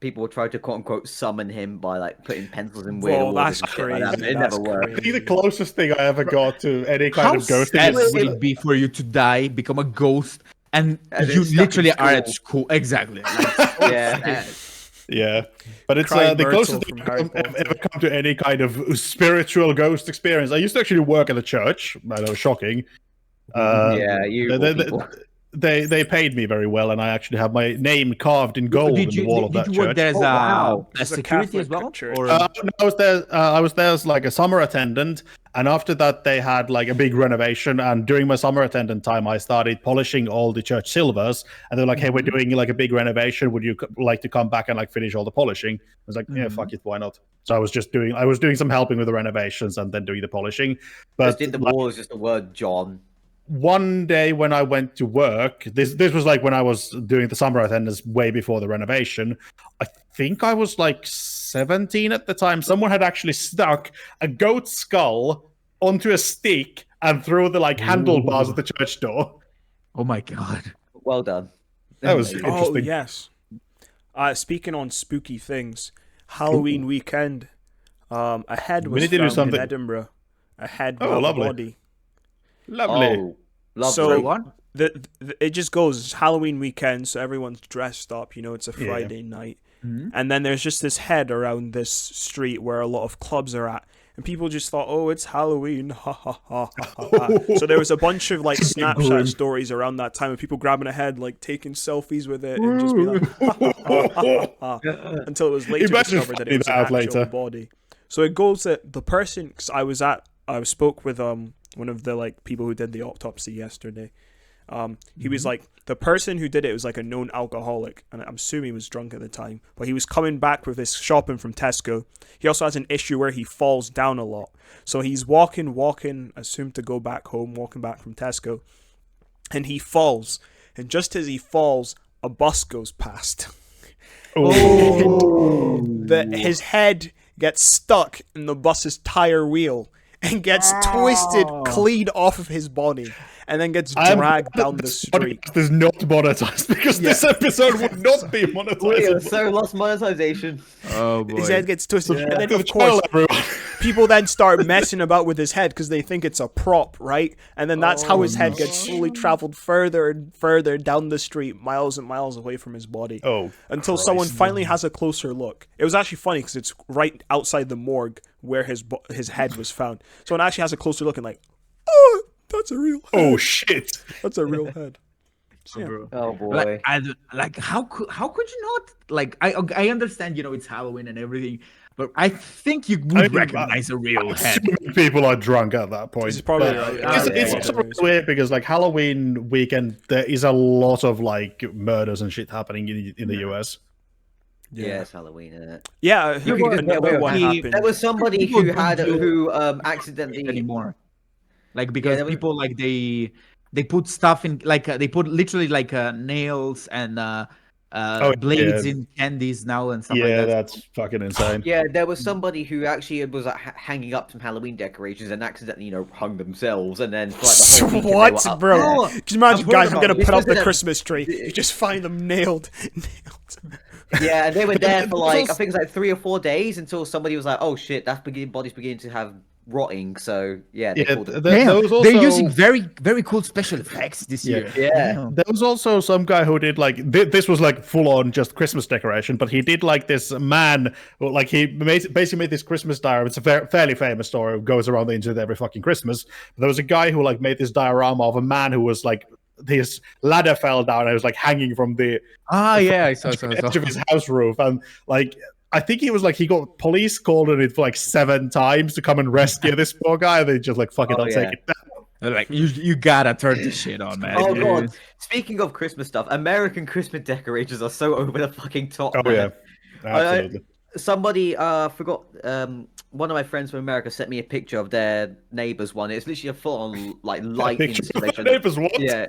people were trying to quote unquote summon him by like putting pencils in weird Whoa, orders that's and shit like that, crazy. but it That's never worked. I think the closest thing I ever got to any kind How of ghosting sad is would it be for you to die, become a ghost, and And you it's stuck in literally are at school. school? Exactly. Like, Yeah. yeah, but it's Crying the Myrtle closest from thing Harry I've Potter. ever come to any kind of spiritual ghost experience. I used to actually work at a church. I know, shocking. Yeah, you they, people. they paid me very well, and I actually have my name carved in gold in did the wall of that you work church. there as Oh, wow. a This is a security as Catholic well? church. Or No, I was there as like a summer attendant, and after that they had like a big renovation. And during my summer attendant time, I started polishing all the church silvers. And they're like, "Hey, we're doing like a big renovation. Would you like to come back and like finish all the polishing?" I was like, "Yeah, fuck it, why not?" So I was doing some helping with the renovations and then doing the polishing. But Just in the like, wall is just the word John. one day when I went to work, this was like when I was doing the summer attendance way before the renovation. I think I was like 17 at the time. Someone had actually stuck a goat skull onto a stick and through the like handlebars of the church door. Oh my god. Well done. That was Oh interesting. yes. Speaking on spooky things, Halloween weekend, a head We was need to do found in something- Edinburgh. A head Oh, with a lovely. body. Lovely. Oh, lovely. So- One? It just goes. It's Halloween weekend, so everyone's dressed up. You know, it's a Yeah. Friday night, Mhm. and then there's just this head around this street where a lot of clubs are at, and people just thought, "Oh, it's Halloween!" Ha ha ha ha ha. ha. So there was a bunch of like Snapchat stories around that time of people grabbing a head, like taking selfies with it, and just be like, ha, ha, ha, ha, ha, ha, until it was later Imagine discovered that finding it was an that out actual later. body. So it goes that the person, because I spoke with one of the like people who did the autopsy yesterday. He was like, the person who did it was like a known alcoholic, and I'm assuming he was drunk at the time, but he was coming back with this shopping from Tesco. He also has an issue where he falls down a lot. So he's walking, assumed to go back home, walking back from Tesco, and he falls. And just as he falls, a bus goes past. His head gets stuck in the bus's tire wheel and gets twisted clean off of his body, and then gets I'm dragged glad down that the this street. podcast is not monetized because this episode would not be We have monetized. so lost monetization. Oh boy. His head gets twisted, and then To the of course channel, everyone. people then start messing about with his head because they think it's a prop, right? And then that's how his head gets slowly traveled further and further down the street, miles and miles away from his body. Oh, Until someone finally has a closer look. It was actually funny because it's right outside the morgue where his head was found. Someone actually has a closer look and like, oh, that's a real head. oh shit! That's a real head. Yeah. Oh boy. Like how could you not like I understand, you know, it's Halloween and everything, but I think you would I mean, recognize a real head. Assuming people are drunk at that point. This is probably But right. It's Yeah, also yeah. really weird because like Halloween weekend, there is a lot of like murders and shit happening in the US. Yeah, it's Halloween, isn't it? Yeah, You can just get away another with one it. happened. There was somebody People who don't had do who accidentally. Anymore, like because there was- people like they put stuff in like they put literally like nails and blades in candies now and stuff Yeah, like that. that's fucking insane. Yeah, there was somebody who actually was like, hanging up some Halloween decorations and accidentally, hung themselves, and then for like the whole weekend, they What, were up bro? there. Oh, Can you imagine, I've heard guys? I'm about gonna this. put up This the is a- Christmas tree. You just find them nailed. Yeah, and they were there for like I think it was like 3 or 4 days until somebody was like, "Oh shit, body's beginning to have rotting." So yeah, they Yeah, called it. there was also, They're using very cool special effects this Yeah. year. Yeah. There was also some guy who did like this was like full on just Christmas decoration, but he did like this man, like he basically made this Christmas diorama. It's a fairly famous story. It goes around the internet every fucking Christmas. There was a guy who like made this diorama of a man who was like his ladder fell down and it was like hanging from the Ah, yeah, I saw. edge of his house roof, and like I think he was like he got police called on it for like 7 times to come and rescue this poor guy. And they just like fuck it, Oh, I'll yeah. take it down. They're like you gotta turn this shit on, man. Oh Dude. god! Speaking of Christmas stuff, American Christmas decorations are so over the fucking top. Oh man. yeah, absolutely. Somebody forgot. One of my friends from America sent me a picture of their neighbor's one. It's literally a full-on like light Picture of the installation. neighbors, what? Yeah,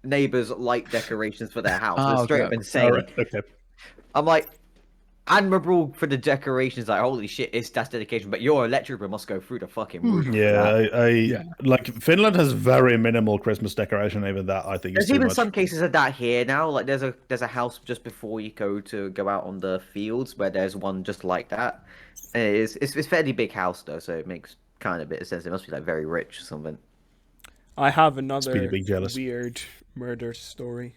neighbors' light decorations for their house. Oh, It's straight okay. up insane. All right, okay. I'm like, admirable for the decorations. Like, holy shit, that's dedication. But your electric bill must go through the fucking roof. Yeah, like Finland has very minimal Christmas decoration. Even that I think There's is too even much. some cases of that here now. Like there's a house just before you go out on the fields where there's one just like that. And it's a fairly big house though, so it makes kind of a bit of sense. It must be like very rich or something. I have Speedy another Big Jealous. weird murder story.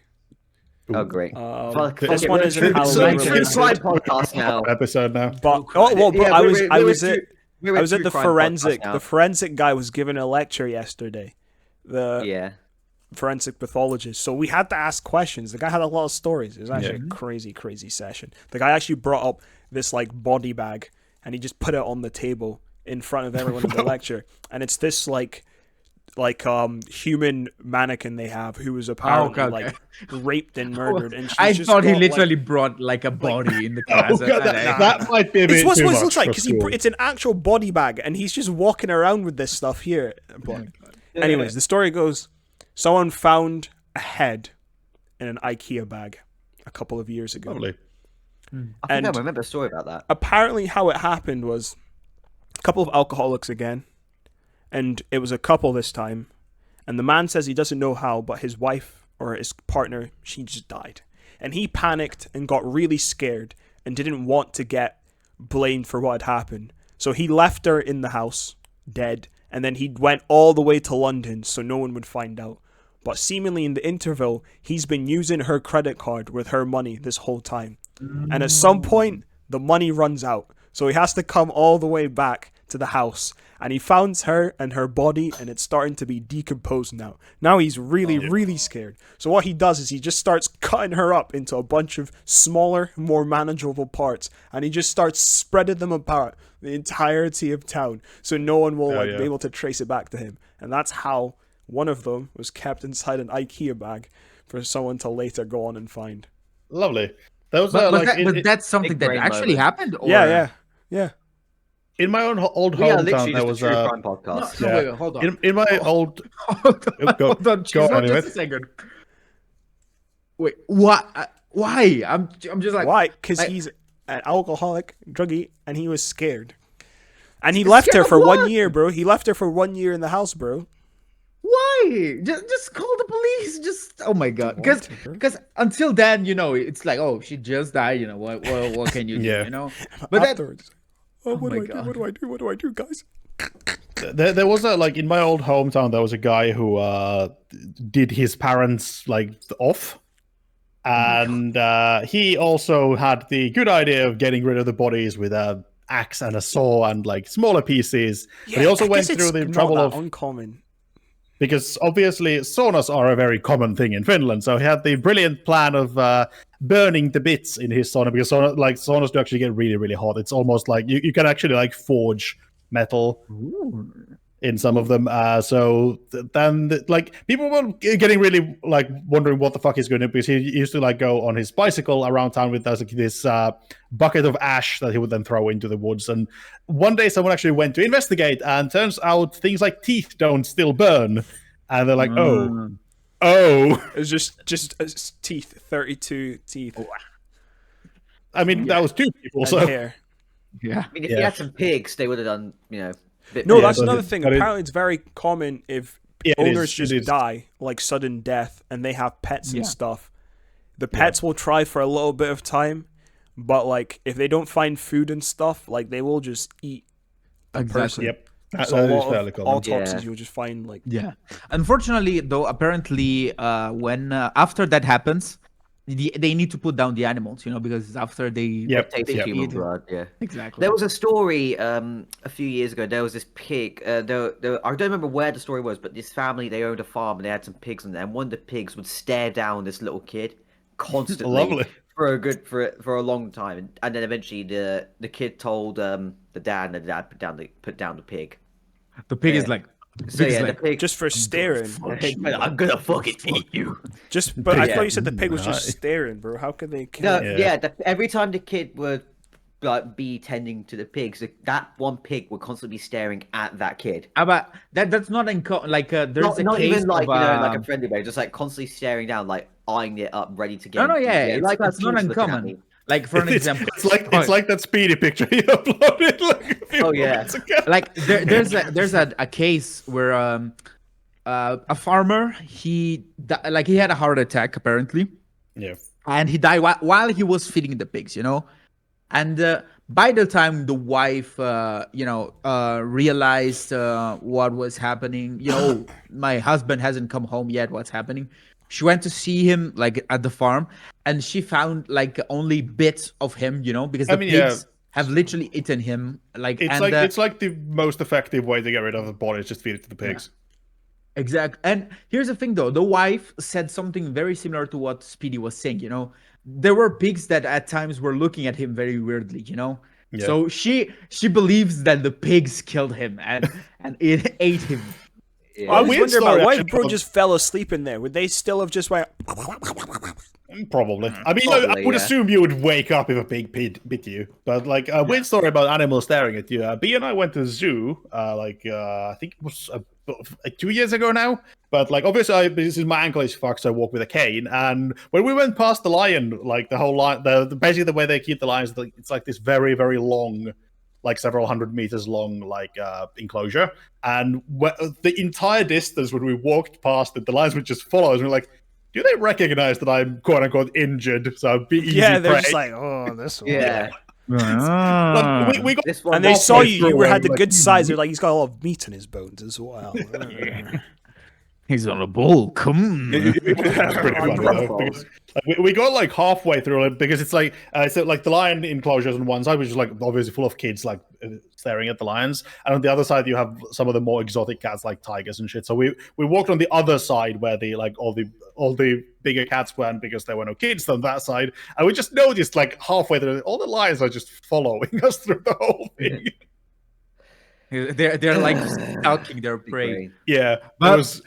Oh great! This one isn't Halloween True related. crime podcast now. Episode now. But oh well, bro, Yeah, I we're- was we're- I we're was true- at we're I was at true the crime forensic. podcast now. The forensic guy was giving a lecture yesterday. The Yeah. forensic pathologist. So we had to ask questions. The guy had a lot of stories. It was actually a crazy session. The guy actually brought up this like body bag and he just put it on the table in front of everyone in the lecture. And it's this like human mannequin they have who was apparently okay. like raped and murdered. And she's I just thought he got, like- literally brought like a body in the class. Oh, God, that might be a bit It's what too it much looks like for because school. it's an actual body bag and he's just walking around with this stuff here. But anyways, the story goes, Someone found a head in an IKEA bag a couple of years ago. Lovely. I think And- I remember a story about that. Apparently, how it happened was a couple of alcoholics again, and it was a couple this time. And the man says he doesn't know how, but his wife or his partner, she just died. And he panicked and got really scared and didn't want to get blamed for what had happened. So he left her in the house, dead, and then he went all the way to London so no one would find out. But seemingly in the interval, he's been using her credit card with her money this whole time. And at some point, the money runs out. So he has to come all the way back to the house. And he finds her and her body, and it's starting to be decomposed now. Now he's really scared. So what he does is he just starts cutting her up into a bunch of smaller, more manageable parts. And he just starts spreading them about the entirety of town. So no one will be able to trace it back to him. And that's how one of them was kept inside an IKEA bag for someone to later go on and find. Lovely. Those But, are like but that's something big that brain actually moment. happened. Or... Yeah. in my own old We are hometown. literally There just was a true a crime podcast. No, Yeah. wait, hold on. in my old. Hold on, Go- hold on, go just on, just a second. Wait, what? Why? I'm just like, Why? Because like- he's an alcoholic, druggie, and he was scared. And he Scared left her of for what? 1 year, bro. He left her for 1 year in the house, bro. why? Just call the police. Just oh my god, because until then, you know, it's like, oh, she just died. You know, what can you do? Yeah. You know, but that Afterwards. Oh, what my do I do? God. What do I do? What do I do, guys? There was a like in my old hometown. There was a guy who did his parents like off, and he also had the good idea of getting rid of the bodies with a axe and a saw and like smaller pieces. But he also I went guess through it's the not trouble that of uncommon. because obviously saunas are a very common thing in Finland. So he had the brilliant plan of burning the bits in his sauna because saunas do actually get really hot. It's almost like you can actually like forge metal in some of them. Like people were getting really like wondering what the fuck he's going to because he used to like go on his bicycle around town with this bucket of ash that he would then throw into the woods. And one day someone actually went to investigate, and turns out things like teeth don't still burn. And they're like, oh. It was just teeth, 32 teeth. I mean, that was two people. And So hair. yeah. I mean, if Yeah. you had some pigs, they would have done, you know. A bit No, more. that's but another it- thing. but it- Apparently, it's very common if Yeah, it owners is, just it is. die, like sudden death, and they have pets and Yeah. stuff. The pets will try for a little bit of time, but like if they don't find food and stuff, like they will just eat the Exactly. person. yep, that So a is lot fairly of common. autopsies Yeah. you'll just find like Yeah. Unfortunately, though, apparently, when after that happens, they need to put down the animals, you know, because after they Yep, Taste of yep. human eat- blood, yeah. exactly. There was a story a few years ago. There was this pig. I don't remember where the story was, but this family, they owned a farm and they had some pigs in there. And one of the pigs would stare down this little kid constantly Lovely. for a long time, and then eventually the kid told the dad, and the dad put down the pig. the pig is yeah. like, So pig is yeah, like, the pig. just for staring. I'm gonna fucking eat you. Just, but I Yeah. thought you said the pig was just Right. staring, bro. How could they kill? No, it? Yeah. every time the kid would like be tending to the pigs, that one pig would constantly be staring at that kid. but that's not like there's a Not case even like of, like a friendly way, just like constantly staring down, like eyeing it up, ready to get. no, yeah, it's, like that's not confused looking at uncommon. me. Like for an It's example, it's like that speedy picture he uploaded like a few Oh, yeah. moments ago. like there's a case where a farmer he had a heart attack apparently, Yeah. and he died while he was feeding the pigs, you know, and by the time the wife realized what was happening, you know, my husband hasn't come home yet, what's happening, she went to see him like at the farm, and she found like only bits of him, you know, because the I mean, yeah. pigs have literally eaten him, like, It's and like it's like the most effective way to get rid of the body is just feed it to the pigs. exactly. And here's the thing, though. The wife said something very similar to what Speedy was saying. You know, there were pigs that at times were looking at him very weirdly. You know, Yeah. so she believes that the pigs killed him and it ate him. I always weird wonder about story, why if actually, bro of- just fell asleep in there. Would they still have just went Probably. I mean, Probably, I would yeah. assume you would wake up if a pig bit you. But like a weird story about animals staring at you. B and I went to the zoo. I think it was 2 years ago now. But like obviously, this is my ankle is fucked, so I walk with a cane. And when we went past the lion, like the whole line, basically the way they keep the lions, it's like this very very long, like several hundred meters long, like enclosure. And the entire distance when we walked past it, the lions would just follow us. And we're like, do they recognize that I'm quote unquote injured? So I'd be easy Yeah, they're prey. just like, oh, this one. Yeah. But we got This one. And they was- saw you. You through had the like, good size. They're like, he's got a lot of meat in his bones as well. He's on a bull. Come. That's pretty funny, though, because, like, we got like halfway through it because it's like the lion enclosures on one side, which is like obviously full of kids like staring at the lions, and on the other side you have some of the more exotic cats like tigers and shit. So we walked on the other side where the like all the bigger cats went because there were no kids on that side, and we just noticed like halfway through all the lions are just following us through the whole thing. They're like stalking their prey. Yeah, But-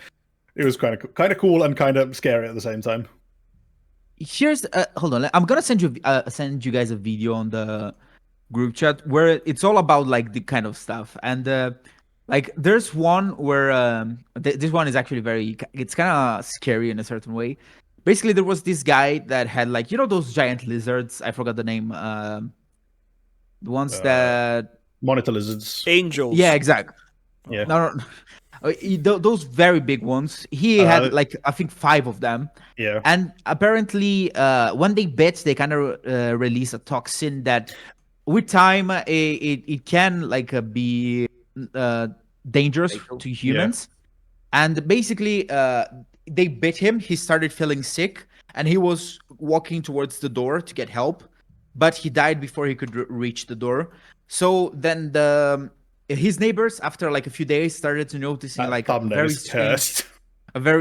it was kind of cool and kind of scary at the same time. Here's hold on. I'm gonna send you guys a video on the group chat where it's all about like the kind of stuff, and like there's one where this one is actually it's kind of scary in a certain way. Basically, there was this guy that had like those giant lizards. I forgot the name. The ones that Monitor lizards. Angels. yeah, exactly. Yeah. No. Those very big ones. He had like I think 5 of them. Yeah. And apparently, when they bit, they kind of release a toxin that, with time, it can like be dangerous to humans. And basically, they bit him. He started feeling sick, and he was walking towards the door to get help, but he died before he could reach the door. So then his neighbors, after like a few days, started to noticing like a thumbnail very is cursed.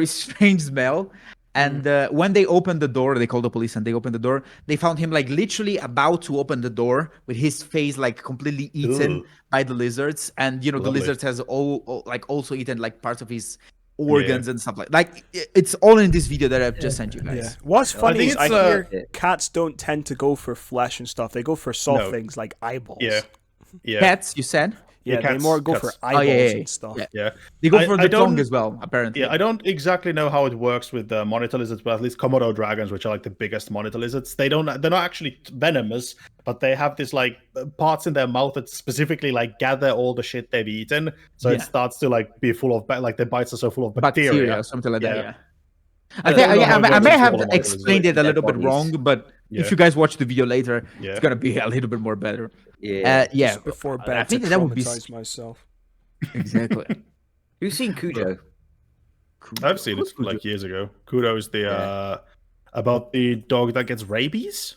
strange smell. And when they opened the door, they called the police and they opened the door. They found him like literally about to open the door with his face like completely eaten Ugh. by the lizards. And the Lovely. lizards has also eaten like parts of his organs and stuff like it's all in this video that I've just sent you guys. Yeah. What's funny think is I it's, hear cats don't tend to go for flesh and stuff. They go for soft No. things like eyeballs. Yeah. Pets, you said? Yeah, Yeah, they more go cats. for Oh, eyeballs yeah. and stuff. Yeah. Yeah. They go I- for I the tongue don't- as well, apparently. Yeah, I don't exactly know how it works with the monitor lizards, but at least Komodo dragons, which are like the biggest monitor lizards, they're not actually venomous, but they have this like parts in their mouth that specifically like gather all the shit they've eaten, so it Yeah. starts to like be full of like their bites are so full of bacteria bacteria. or something like that. Yeah. Yeah. I I, don't think, know how it I works may with have all the monitors, explained it a dead little bit bodies. wrong, but Yeah. if you guys watch the video later, Yeah. it's gonna be a little bit more better. Yeah. Yeah, Just before bed I think to that would be traumatize myself. exactly. Who's seen Cujo? I've seen it like years ago. Kudos the about the dog that gets rabies.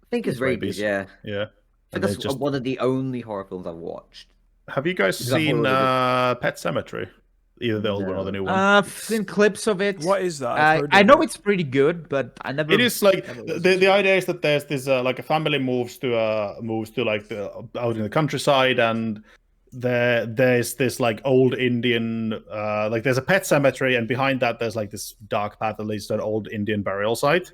I think it's rabies. Rabies. Yeah. Yeah. I think And they that's just one of the only horror films I've watched. have you guys Is that seen horrible? Pet Cemetery? Either the old one or the new one. I've seen clips of it. What is that? I've heard I of know it. it's pretty good, but I never. It is like Never the idea is that there's this like a family moves to like out in the countryside, and there's this like old Indian like there's a pet cemetery, and behind that there's like this dark path that leads to an old Indian burial site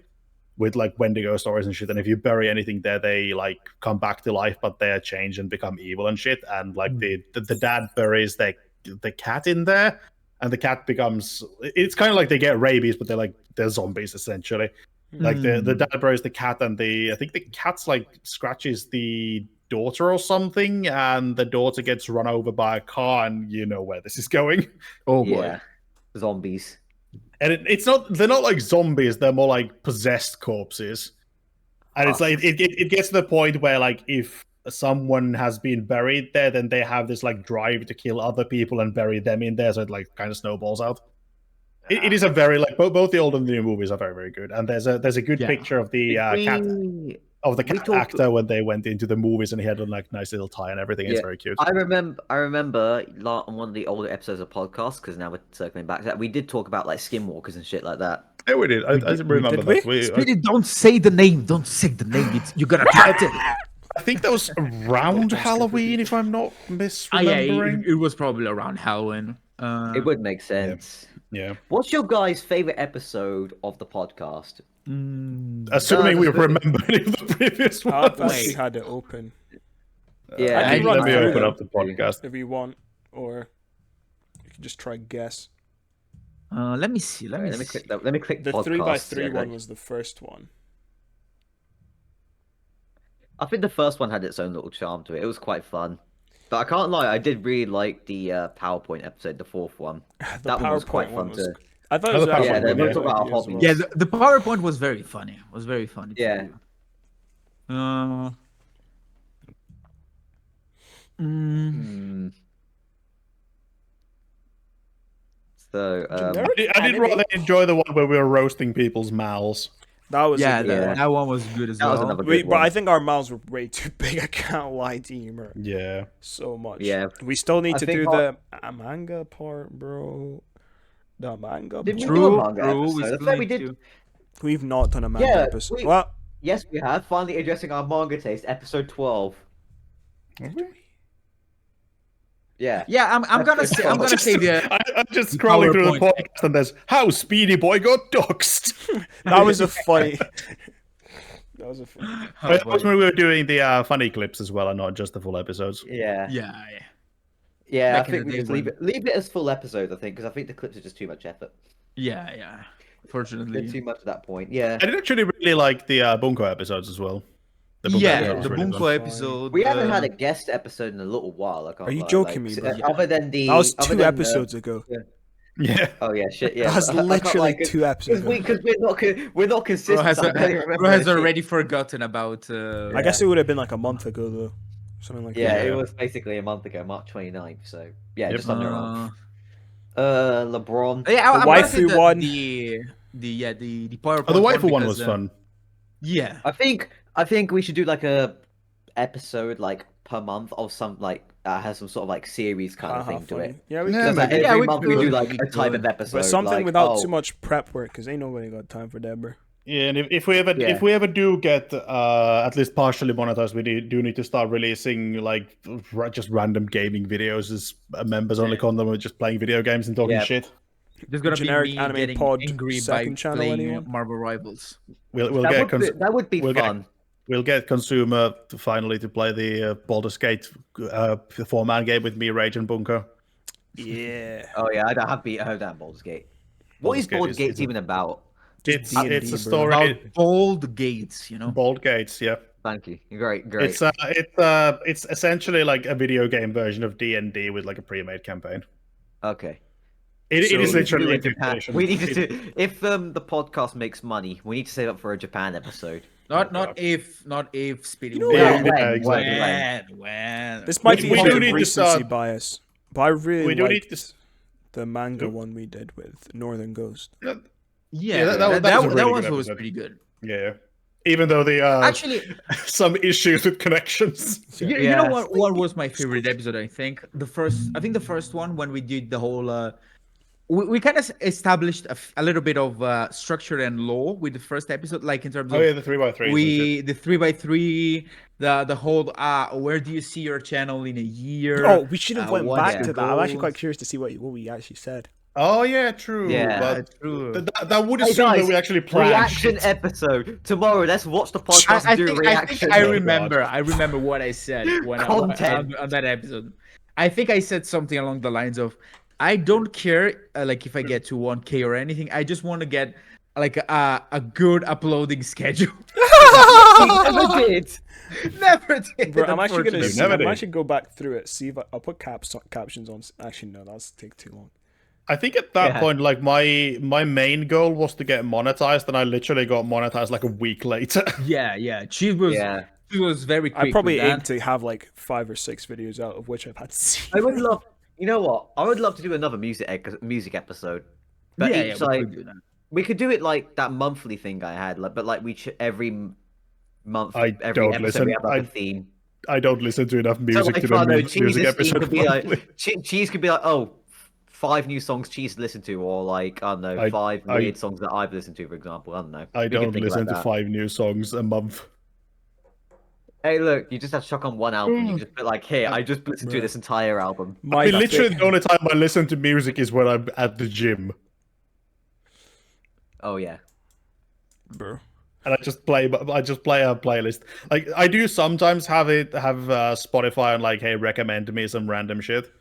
with like Wendigo stories and shit. And if you bury anything there, they like come back to life, but they are changed and become evil and shit. And like the dad buries the cat in there, and the cat becomes it's kind of like they get rabies, but they're zombies essentially. Like the dad buries the cat, and I think the cat's like scratches the daughter or something, and the daughter gets run over by a car, and you know where this is going. Oh boy. Yeah. Zombies. And they're not like zombies, they're more like possessed corpses. And it's like it gets to the point where like if someone has been buried there, then they have this like drive to kill other people and bury them in there, so it like kind of snowballs out. It is a very like both the old and the new movies are very, very good. And there's a good Yeah. picture of the cat we talked- actor when they went into the movies, and he had a like nice little tie and everything. It's Yeah. very cute. I remember on one of the older episodes of podcast, because now we're circling back to that, we did talk about like skinwalkers and shit like that. Yeah, we did. I remember did we? that. Speedy, don't say the name. Don't say the name. You're gonna get it. I think that was around Halloween, if I'm not Yeah, misremembering. it was probably around Halloween. It would make sense. Yeah. What's your guys' favorite episode of the podcast? Assuming we just looking- remember any of the previous I've ones. actually had it open Yeah, I can Let run me through open them. up the podcast. if you want, or you can just try guess. Let me see. Let Alright, me let me see. click. Let me click. The podcasts, 3x3 yeah, one like- was the first one. I think the first one had its own little charm to it. It was quite fun. But I can't lie, I did really like the PowerPoint episode, the fourth one. The That one was quite PowerPoint fun was. too. I thought it Oh, was the actually PowerPoint Yeah, one, they a yeah. good talk about idea as hobbies. well. Yeah, the PowerPoint was very funny. It was very funny. to Yeah. do. Mm, Hmm. So, Generic I did anime- rather enjoy the one where we were roasting people's mouths. That was yeah, a good that, one. that one was good as that was well. another good But one. I think our mouths were way too big. I can't lie to you, Mer. Yeah. So much. Yeah. We still need I to think do our- the manga part, bro. The manga Did we part. do a True, manga true. We episode? I still thought we need did. to. We've not done a manga Yeah, episode. we- Well, Yes, we have. Finally addressing our manga taste, episode 12. Yeah. Yeah, I'm gonna say I'm just the scrolling through the PowerPoint. podcast and there's how Speedy Boy got doxxed. that was a funny. That was a funny. Oh, That was when we were doing the funny clips as well, and not just the full episodes. Yeah. yeah, Yeah, Back I in think the we day just leave it as full episodes, I think, because I think the clips are just too much effort. yeah. They're Fortunately, too much at that point. Yeah. I did actually really like the Bunko episodes as well. Bunko yeah, episode was the really Bunko fun. episode. We haven't had a guest episode in a little while. I can't Are you lie, joking like, me, bro? Other than the. That was other 2 than, episodes ago. Yeah. Oh yeah, shit. Yeah. That was I can't literally lie, 'cause- 2 episodes ago. Because we're not Bro consistent. has, so I can't even remember bro has that shit. already forgotten about. I guess it would have been like a month ago though, something like Yeah, that. it was basically a month ago, March 29th. So yeah, Yep. just under a month. Uh, LeBron. yeah, The I'm gonna say waifu that one. the PowerPoint. Oh, the waifu one because, was fun. Yeah, I think we should do like a episode like per month of some like has some sort of like series kind of Haha, thing to funny. it. Yeah, we Yeah, could. Because like, maybe. Yeah, every we month we do could, like we a type of could. episode. But something like, without oh, too much prep work, because ain't nobody got time for that, bro. Yeah, and if we ever Yeah. do get at least partially monetized, we do need to start releasing like just random gaming videos as members only content. We're just playing video games and talking Yeah. shit. there's gonna Generic be me anime getting pod angry by second channel, playing anyone? Marvel Rivals. We'll that get would be we'll get- fun. we'll get consumer to finally to play the Baldur's Gate 4-man game with me, Rage, and Bunker. Yeah. Oh yeah, I have that Baldur's Gate. What Baldur's is Gate Baldur's is- Gate is a- even about? It's D&D, it's a bro. story. About bold gates, you know. Bald Gates, yeah. Thank you. Great. It's essentially like a video game version of D&D with like a pre-made campaign. Okay. It So- is We need to do literally a a Japan. dictation. We need to do, if the podcast makes money, we need to save up for a Japan episode. Not God. if Speedy. You know when, what? Yeah, when, exactly. when. This might We- be we a do bit need to recency start- bias, but I really We do need liked to. the manga Yep. one we did with Northern Ghost. Yeah, that that, was a that, really that good was episode. pretty good. Yeah. Even though the Actually, some issues with connections. you Yeah. know what was my favorite episode? I think the first one when we did the whole. We kind of established a little bit of structure and law with the first episode, like in terms of Oh yeah, the 3x3. the 3x3, the whole where do you see your channel in a year? Oh, we should have went what's back the to that. I'm actually goals? quite curious to see what we actually said. Oh yeah, true. Yeah, but true. that would Hey, assume that guys, we actually planned. Reaction episode tomorrow. Let's watch the podcast I and do think, a reaction. I Oh, remember what I said when Content. on that episode. I think I said something along the lines of, I don't care like if I get to 1K or anything. I just want to get like a good uploading schedule. Never did. Never did. Bro, I'm actually gonna. unfortunately. See, Never I'm did. actually go back through it. See if I'll put captions on. Actually, no, that's take too long. I think at that Yeah. point, like my main goal was to get monetized, and I literally got monetized like a week later. Yeah. She was very quick. I probably with aim that. to have like 5 or 6 videos out, of which I've had. I would love. You know what? I would love to do another music episode. But yeah, each we like could do that. we could do it like that monthly thing I had, like, but like every month, I every don't episode listen. we have like a theme. I don't listen to enough So, music like, to I know know, music Cheese's theme episode. could be monthly. like Cheese could be like, oh, 5 new songs Cheese listened to, or like I don't know, I- 5 I- weird songs that I've listened to, for example. I don't know. I We could don't think listen about to that. 5 new songs a month. Hey, look, you just have to chuck on one album. You just put like, here, I just listened to Bruh. this entire album. My I mean, literally thing- the only time I listen to music is when I'm at the gym. Oh yeah. bro. and I just play a playlist. Like I do sometimes have Spotify and like, hey, recommend me some random shit,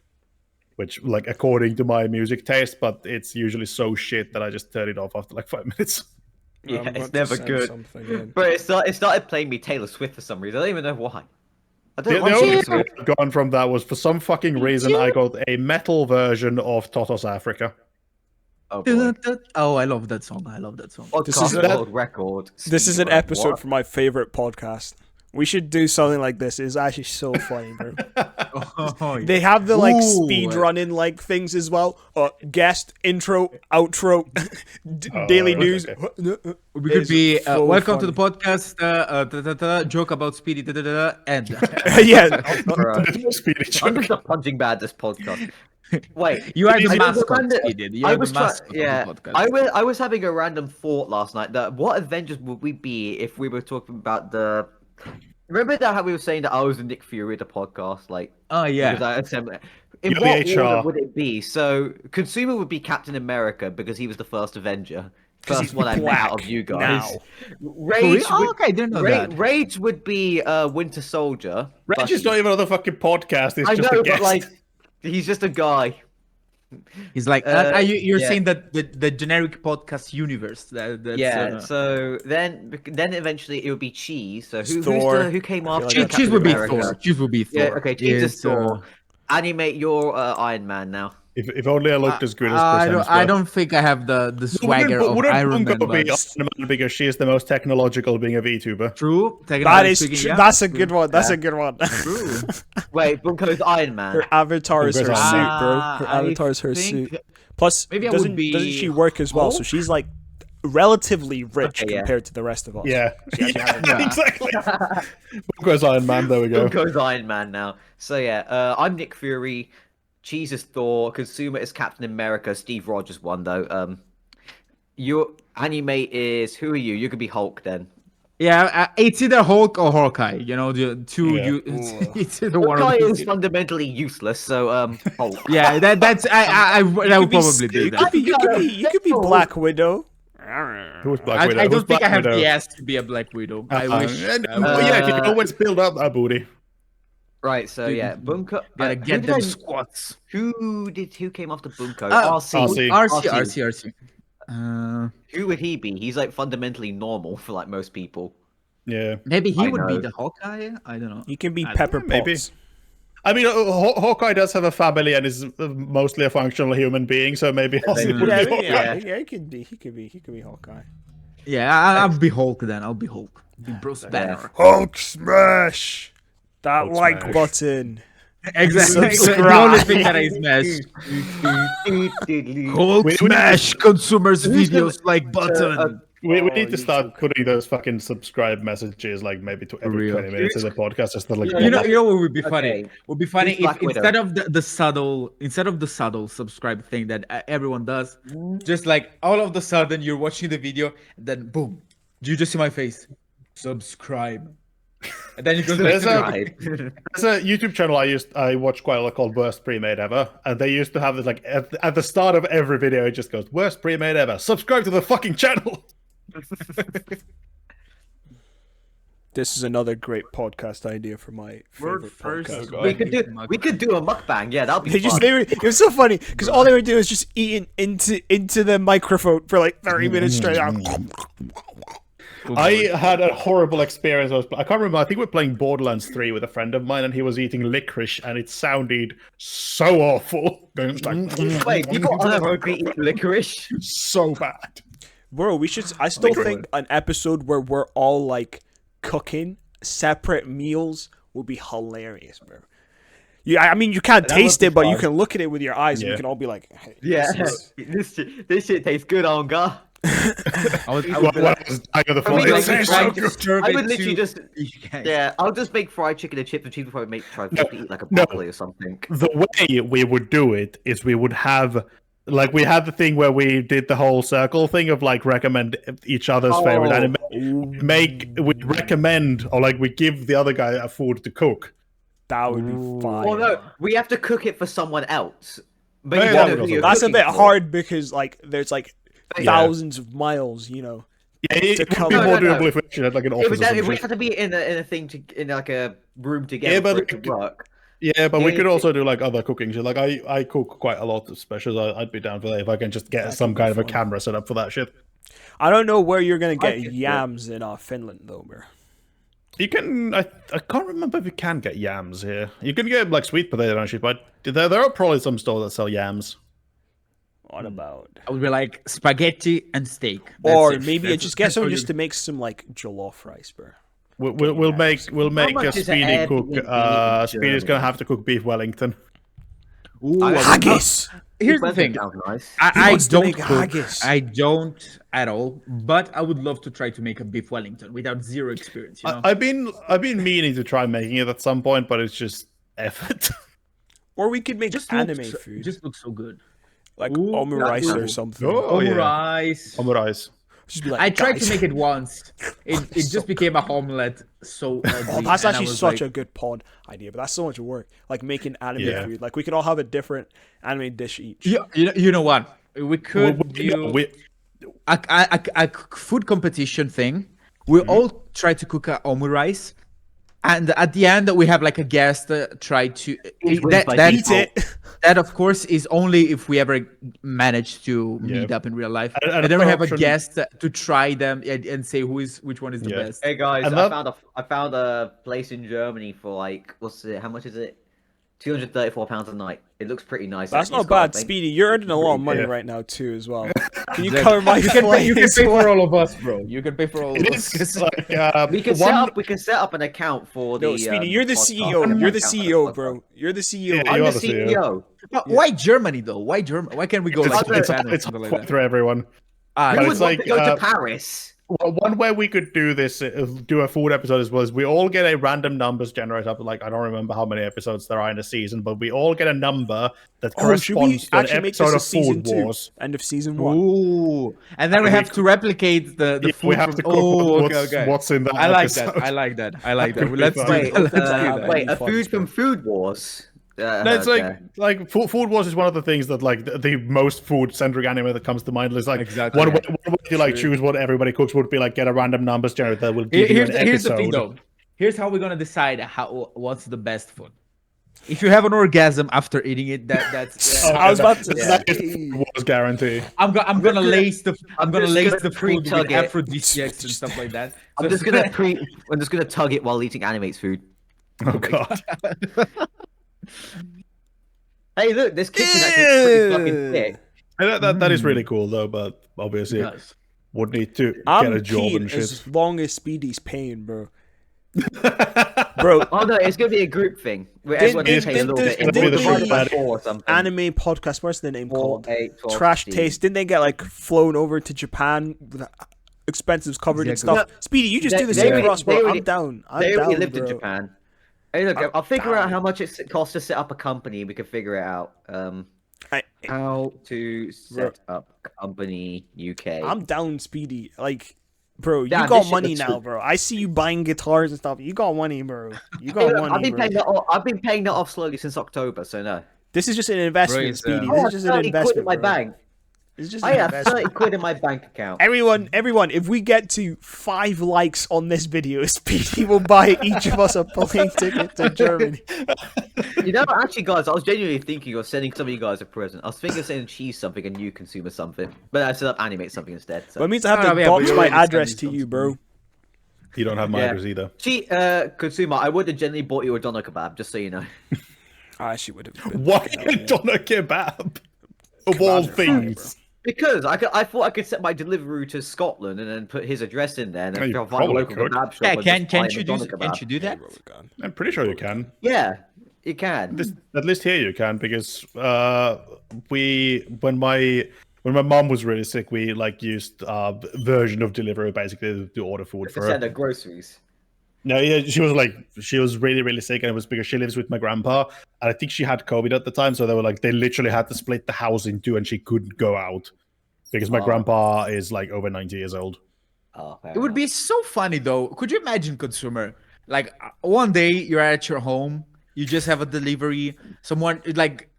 which like according to my music taste, but it's usually so shit that I just turn it off after like 5 minutes. Yeah, I'm about it's to never send good. something in. But it started playing me Taylor Swift for some reason. I don't even know why. I The don't like only Taylor thing Swift. I've gone from that was for some fucking reason I got a metal version of Totos Africa. Oh, boy. Oh, I love that song. I love that song. This is Podcast a- world record. This is an speedrun. episode What? for my favorite podcast. We should do something like this. It's actually so funny, bro. Oh, They have the like Ooh. speed running like things as well. Guest intro, outro, daily news. we could It's be so welcome to the funny. podcast. Joke about Speedy. And Yeah, Bro. Speedy I'm joke. just a punching bad this podcast. Wait, you are the I was mascot, random- Speedy. You I are the was mascot yeah. of the podcast. I was having a random thought last night that what Avengers would we be if we were talking about the. Remember that how we were saying that I was the Nick Fury of the podcast, like Oh yeah. because I assembled. In You're what the HR. order would it be? So Consumer would be Captain America because he was the first Avenger, first he's one I met out of black you guys. now. Rage, Oh, would, okay, I didn't know that. Rage would be Winter Soldier. Reg is Bucky. not even on the fucking podcast. It's I just know, a guest. but like he's just a guy. He's like, you're yeah. saying that the generic podcast universe. That's, Yeah. So then eventually it would be Cheese. So Thor. who came I feel after? like Cheese Captain would be America? Thor. Cheese would be Thor. Yeah. Okay. Cheese is It's, Thor. Animate your Iron Man now. if only I looked as good as I Chris don't. I Hemsworth. don't think I have the swagger of Wouldn't Iron Man. Bunko be But Iron Man because she is the most technological being a VTuber? true. That technically is speaking, true. yeah. That's a good one. That's a good one. True. Wait, Bunko's Iron Man. Her avatar is her suit, Bunko's bro. Iron Her Man. I avatar is her think suit. Plus, maybe I would doesn't be she work as well? So Hulk? she's like relatively rich Okay, yeah. compared to the rest of us. Yeah, She actually has a- exactly. Bunko's Iron Man. There we go. Bunko's Iron Man now. So yeah, I'm Nick Fury. Cheese is Thor. Consumer is Captain America. Steve Rogers won though. Your animate is who are you? You could be Hulk then. Yeah, it's either Hulk or Hawkeye. You know, the two. Yeah. It's either one Hawkeye of is these. fundamentally useless. So Hulk. Yeah, that's I would probably do You that. could be, you could be Black Widow. Who's Black Widow? I Who's don't think Black I have Widow? the ass to be a Black Widow. I wish. Yeah, you can always build up that booty. Right. So yeah, Bunko. Gotta who get did them I- squats. Who came after Bunko? RC. RC. Who would he be? He's like fundamentally normal for like most people. Yeah. Maybe he I would be know. the Hawkeye. I don't know. You can be I don't Pepper know, maybe. Potts. I mean, Hawkeye does have a family and is mostly a functional human being, so maybe RC would Yeah, be Hawkeye. yeah, he could be Hawkeye. Yeah, I'll be Hulk then. I'll be Hulk. Be Bruce Banner. Hulk smash that Hulk like smash. button. Exactly. Subscribe. The only thing that I smash. Hulk We- smash consumers videos like button. We Oh, need to start putting those fucking subscribe messages like maybe to every real. 20 minutes of the podcast. Just to, like, You know what would be funny? Okay. Would be funny Who's if Black Widow? instead of the subtle subscribe thing that everyone does, just like all of the sudden you're watching the video and then boom, you just see my face, subscribe, and then it goes back There's to a- There's a YouTube channel I watch quite a lot called Worst Pre-Made Ever, and they used to have this like at the start of every video it just goes Worst Pre-Made Ever. Subscribe to the fucking channel. This is another great podcast idea for my Word favorite first. podcast. God. we could do a mukbang. Yeah, that'll be They fun. it was so funny because all they were doing was just eating into the microphone for like 30 minutes straight. I had a horrible experience. I can't remember. I think we were playing Borderlands 3 with a friend of mine, and he was eating licorice, and it sounded so awful. It was like, Wait, people unironically eat licorice? so bad. Bro, we should. I still think an episode where we're all like cooking separate meals would be hilarious, bro. Yeah, I mean you can't That taste would be it, but you fun. can look at it with your eyes, and Yeah. you can all be like, hey, Yeah, this is- this shit tastes good, Onga. I would When I was dying of the I mean, fly, like, it tastes I so just- good. I would literally just Yeah. yeah, I'll just make fried chicken and chips, and people probably try to eat like a no. broccoli or something. The way we would do it is we would have like we had the thing where we did the whole circle thing of like recommend each other's favorite anime. We'd recommend or like we give the other guy a food to cook. that would be fine. Well, no, we have to cook it for someone else. But Yeah, you that don't would know who also- you're That's a cooking bit for. hard because like there's like Yeah. thousands of miles, you know, Yeah, it To would come- be No, more no, no. doable if we actually had like an If, office. or if some we shit. had to be in a thing in like a room together Yeah, but for it to like- work. Yeah, but we Yeah, could yeah. also do like other cooking shit. Like I cook quite a lot of specials. I'd be down for that if I can just get That some could be kind of a fun. camera set up for that shit. I don't know where you're gonna get could do it. yams in Finland though, bro. You can. I can't remember if you can get yams here. You can get like sweet potato and shit, but there are probably some stores that sell yams. What about? I would be like spaghetti and steak. Or That's it. maybe That's- just get that's all someone you- just to make some like jollof rice, bro. We'll make much a is an speedy cook. Airbnb in Speedy's gonna Germany? have to cook beef Wellington. Ooh, I- Haggis. Here's the Well, thing. that sounds nice. He I wants to don't make cook. haggis. I don't at all. But I would love to try to make a beef Wellington without zero experience. You know? I've been meaning to try making it at some point, but it's just effort. Or we could make just anime looks, food, Just looks so good. like Ooh, omurice or that's something. Oh, yeah. Rice. Omurice. Just be like, I tried "Guys." to make it once. It just became a omelette. So ugly. Oh, that's and I actually was such like, a good pod idea, but that's so much work. Like making anime Yeah. food. Like we could all have a different anime dish each. You know what? We could do We- a food competition thing. We all try to cook a omurice, and at the end we have like a guest try to Each wins that, by that, Eat it. that of course is only if we ever manage to Yeah. meet up in real life, And and then we another have a option- guest to try them and say which one is the Yeah. best. Hey guys, And I that- found a place in Germany for like what's it? How much is it? £234 a night. It looks pretty nice. That's actually. not It's got, bad, I think- Speedy. You're earning a lot of money Yeah. right now too, as well. Can you Exactly. cover my You can flight pay as for well? all of us, bro. You can pay for all of It us. is like We can set up an account for the. No, Speedy, you're the podcast. CEO. An You're the account for CEO, podcast. bro. You're the CEO. Yeah, I'm you the are the CEO. CEO. But why Germany though? Why Germany? Why can't we go like it's Japan or it's something hard like that? for everyone. Ah, But Who it's would want like, to go to uh, Paris? Well, one way we could do this, do a food episode as well, is we all get a random numbers generator. Like I don't remember how many episodes there are in a season, but we all get a number that Oh, should we corresponds to an actually make episode this a of season Food 2? Wars. End of season 1. Ooh, and then we And we have to replicate the Yeah, food. we have from... to cook oh, what's, okay, okay. what's in that I like episode. that. I like that. I like That that. could be Let's do fun. Wait, that. Let's do have that. wait, a funds, food from bro. Food Wars. No, it's Okay. like Food Wars is one of the things that like the most food centric anime that comes to mind. Is like Exactly. one way to like choose what everybody cooks would be like get a random numbers generator that will give you an Here's the episode. thing, though. Here's how we're gonna decide what's the best food. If you have an orgasm after eating it, that's. Okay, I was about to that is say. Food Wars guarantee. I'm gonna gonna- lace the I'm just lace gonna the food with pre-tug it. aphrodisiacs and stuff like that. I'm just gonna tug it while eating Animate's food. Oh god. Hey, look, this kitchen actually pretty fucking thick. That is really cool though, but obviously Yes. would need to get I'm a job keen and shit. as long as Speedy's paying, bro. Bro, Oh no, it's gonna be a group thing where Didn't- everyone is paying a didn't little this- bit. It's didn't divided by the- 4 or something. anime podcast. What's the name 4, called? 8, 12, Trash 15. Taste. Didn't they get like flown over to Japan with expenses covered and Exactly. stuff? Speedy, you just They- do the they same already- for us, they bro. already- I'm down. I'm They down, already lived bro. in Japan. Hey, look, I'll figure down. out how much it costs to set up a company. We can figure it out. How to set up company UK. I'm down, Speedy. Like, bro, you Damn, got this shit money looks now, sweet. bro. I see you buying guitars and stuff. You got money, bro. You Hey, got look, money, I've been bro. paying that off. I've been paying that off slowly since October, so no. This is just an investment, Right, Speedy. yeah. Oh, This is just an 30 quid in investment, my bro. bank. It's just I an have investment. 30 quid in my bank account. Everyone, if we get to 5 likes on this video, Speedy will buy each of us a plane ticket to Germany. You know, actually, guys, I was genuinely thinking of sending some of you guys a present. I was thinking of sending Cheese something and you Consumer something, but I set up Animate something instead. So. But it means I have No, to yeah, but dox you're my already address to sending you, bro. You don't have my Yeah. address either. Consumer, I would have generally bought you a doner kebab, just so you know. I actually would have. been- Why doner kebab? Of all Kebabs are fire, things. Because I thought I could set my delivery to Scotland and then put his address in there and Oh, then you find a probably local could. kebab shop. Yeah, and can't just buy you him do a doner kebab. can't you do that? Bro, we can. I'm pretty sure you can. Yeah, you can. At least here you can because when my mom was really sick, we like used version of Deliveroo basically to order food To for send her. her groceries. No, yeah, she was really sick, and it was because she lives with my grandpa, and I think she had COVID at the time, so they literally had to split the house in two, and she couldn't go out because my Oh. grandpa is like over 90 years old. Oh, fair It would enough. be so funny though. Could you imagine, consumer? Like one day you're at your home, you just have a delivery. Someone like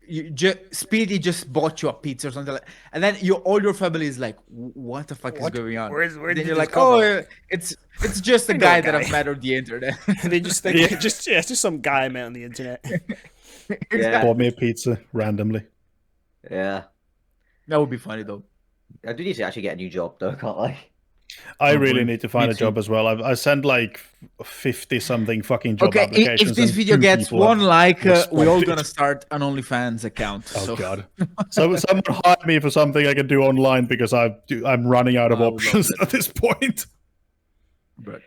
Speedy just bought you a pizza or something, and then all your family is like, "What the fuck is going on?" Where then did you're this like, come "Oh, from?" it's just a I know guy a that guy. I've met on the internet." They just think it's just some guy I met on the internet. Yeah. Bought me a pizza randomly. Yeah. That would be funny though. I do need to actually get a new job, though, can't I? I Oh, really boy. need to find Me a job too. as well. I sent like 50 something fucking job Okay, applications. if this and video 2 gets people have 1 like, we're all responded. gonna start an OnlyFans account. Oh so. god! So someone hired me for something I can do online because I'm running out of I would love options that. at this point. But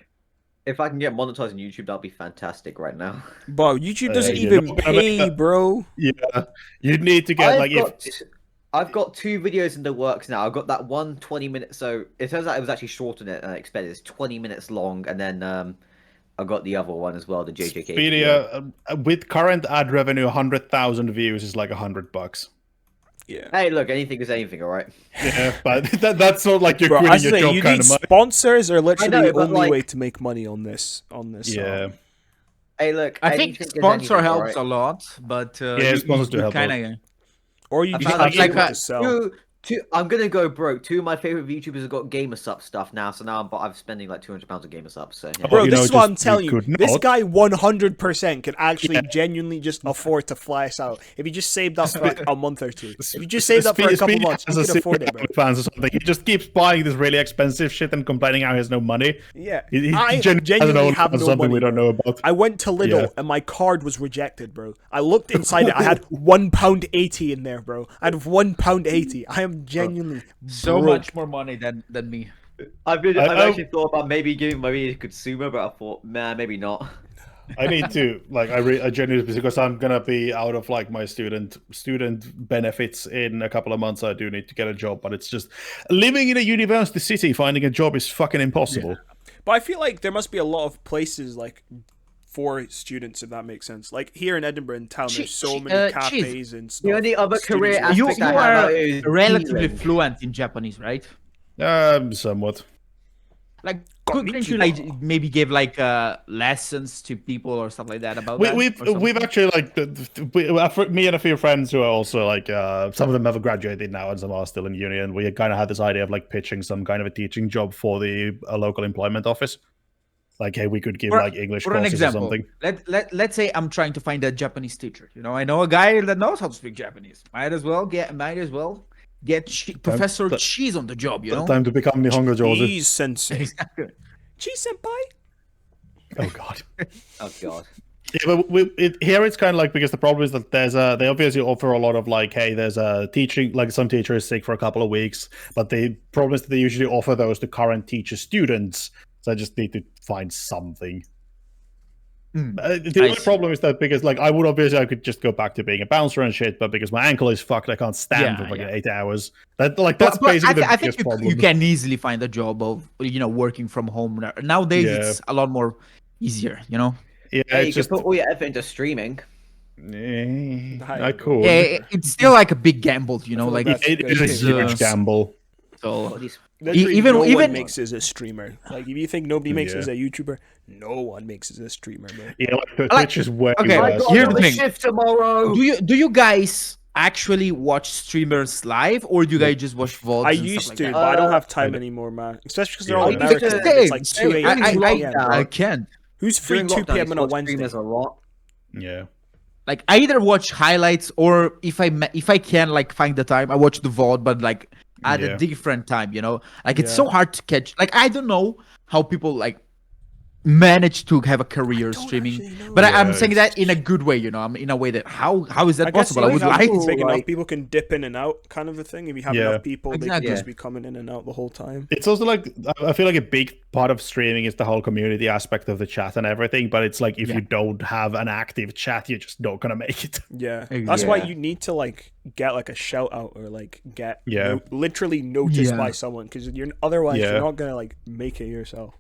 If I can get monetized on YouTube, that'd be fantastic right now. Bro, YouTube doesn't you're even not gonna make pay, that- bro. Yeah, you'd need to get I've got 2 videos in the works now. I've got that one 20-minute. So it turns out it was actually shorter than I expected. It's 20 minutes long, and then I got the other one as well, the JJK. video. Expedia with current ad revenue, 100,000 views is like $100. Yeah. Hey, look, anything is anything, all right. Yeah, but that's not like you're Bro, I quitting your say job you kind need of money. sponsors are literally know, the but, only like- way to make money on this. Yeah, Hey, look, I think anything is sponsor anything, all helps right? a lot, but Yeah, sponsors do help a lot. kind of. Or you I just found actually like want a- to sell. I'm gonna go broke. 2 of my favorite YouTubers have got GamerSup stuff now, so now I'm spending like £200 on GamerSup. So yeah. Bro, you this know, is what just I'm telling you you. could This not. guy 100% can actually Yeah. genuinely just afford to fly us out. If he just saved up for like a month or two. If you just saved up for a couple months, you has can afford it, bro. fans or something. He just keeps buying this really expensive shit and complaining how he has no money. Yeah. He I genuinely have has no something money. we don't know about. I went to Lidl Yeah. and my card was rejected, bro. I looked inside it. I had £1.80 in there, bro. I had £1.80. I am genuinely So broke. much more money than me. I've actually thought about maybe giving my video to consumer, but I thought, man, maybe not. I need to I genuinely, because I'm gonna be out of like my student benefits in a couple of months. I do need to get a job, but it's just living in a university city. Finding a job is fucking impossible. But I feel like there must be a lot of places like for students, if that makes sense. Like here in Edinburgh in town, there's so many cafes and stuff. The only other career Students- You aspect I have are out is relatively dealing. fluent in Japanese, right? Somewhat. Like, couldn't you like maybe give like lessons to people or stuff like that about that? We've actually like me and a few friends who are also like some of them have graduated now and some are still in uni, and we kind of had this idea of like pitching some kind of a teaching job for the local employment office. Like, hey, we could give like English For an courses example, or something. let's say I'm trying to find a Japanese teacher. You know, I know a guy that knows how to speak Japanese. Might as well get Professor Cheese on the job. You know, Time to become Nihongo Jozu. Cheese sensei. exactly. Cheese senpai? Oh god. Oh god. Yeah, but here it's kind of like, because the problem is that they obviously offer a lot of like, hey, there's a teaching, like some teacher is sick for a couple of weeks, but the problem is that they usually offer those to current teacher students. So I just need to find something. The only problem is that because like I could just go back to being a bouncer and shit, but because my ankle is fucked, I can't stand for fucking 8 hours. That's basically I the think biggest problem. you can easily find a job of working from home nowadays. Yeah. It's a lot more easier. You know. Yeah, Hey, you it's can just put all your effort into streaming. I could. Yeah, it's still like a big gamble. You know, feel like like that's It is a huge gamble. Oh, so. these- Literally Even- no one even- makes it as a streamer. Like if you think nobody makes it Yeah. as a YouTuber, no one makes it as a streamer, bro. Yeah, like like- Twitch is way okay, worse. here's the thing. shift tomorrow. Do you guys actually watch streamers live, or do you guys just watch VODs? I and used stuff to, like but I don't have I time don't- anymore, man. Especially because they're Yeah. all I used American. to- It's like 2 that? a.m. I 2 p.m. I can't. Who's free During 2 lockdown, p.m. on a I watch Wednesday? streamers a lot. Yeah. Like I either watch highlights, or if I can like find the time, I watch the VOD, but like at Yeah. a different time. You know, like it's Yeah. so hard to catch. Like I don't know how people like manage to have a career don't streaming, actually know. but I'm Yeah, saying that in a good way. You know, I'm in a way that how is that I guess possible? I if would you have like. people big enough, like- people can dip in and out, kind of a thing. If you have Yeah. enough people, they Exactly. can just be coming in and out the whole time. It's also like, I feel like a big part of streaming is the whole community aspect of the chat and everything, but it's like if Yeah. you don't have an active chat, you're just not gonna make it. Yeah, that's why Yeah. you need to like get like a shout out or like get Yeah. literally noticed Yeah. by someone because otherwise Yeah. you're not gonna like make it yourself.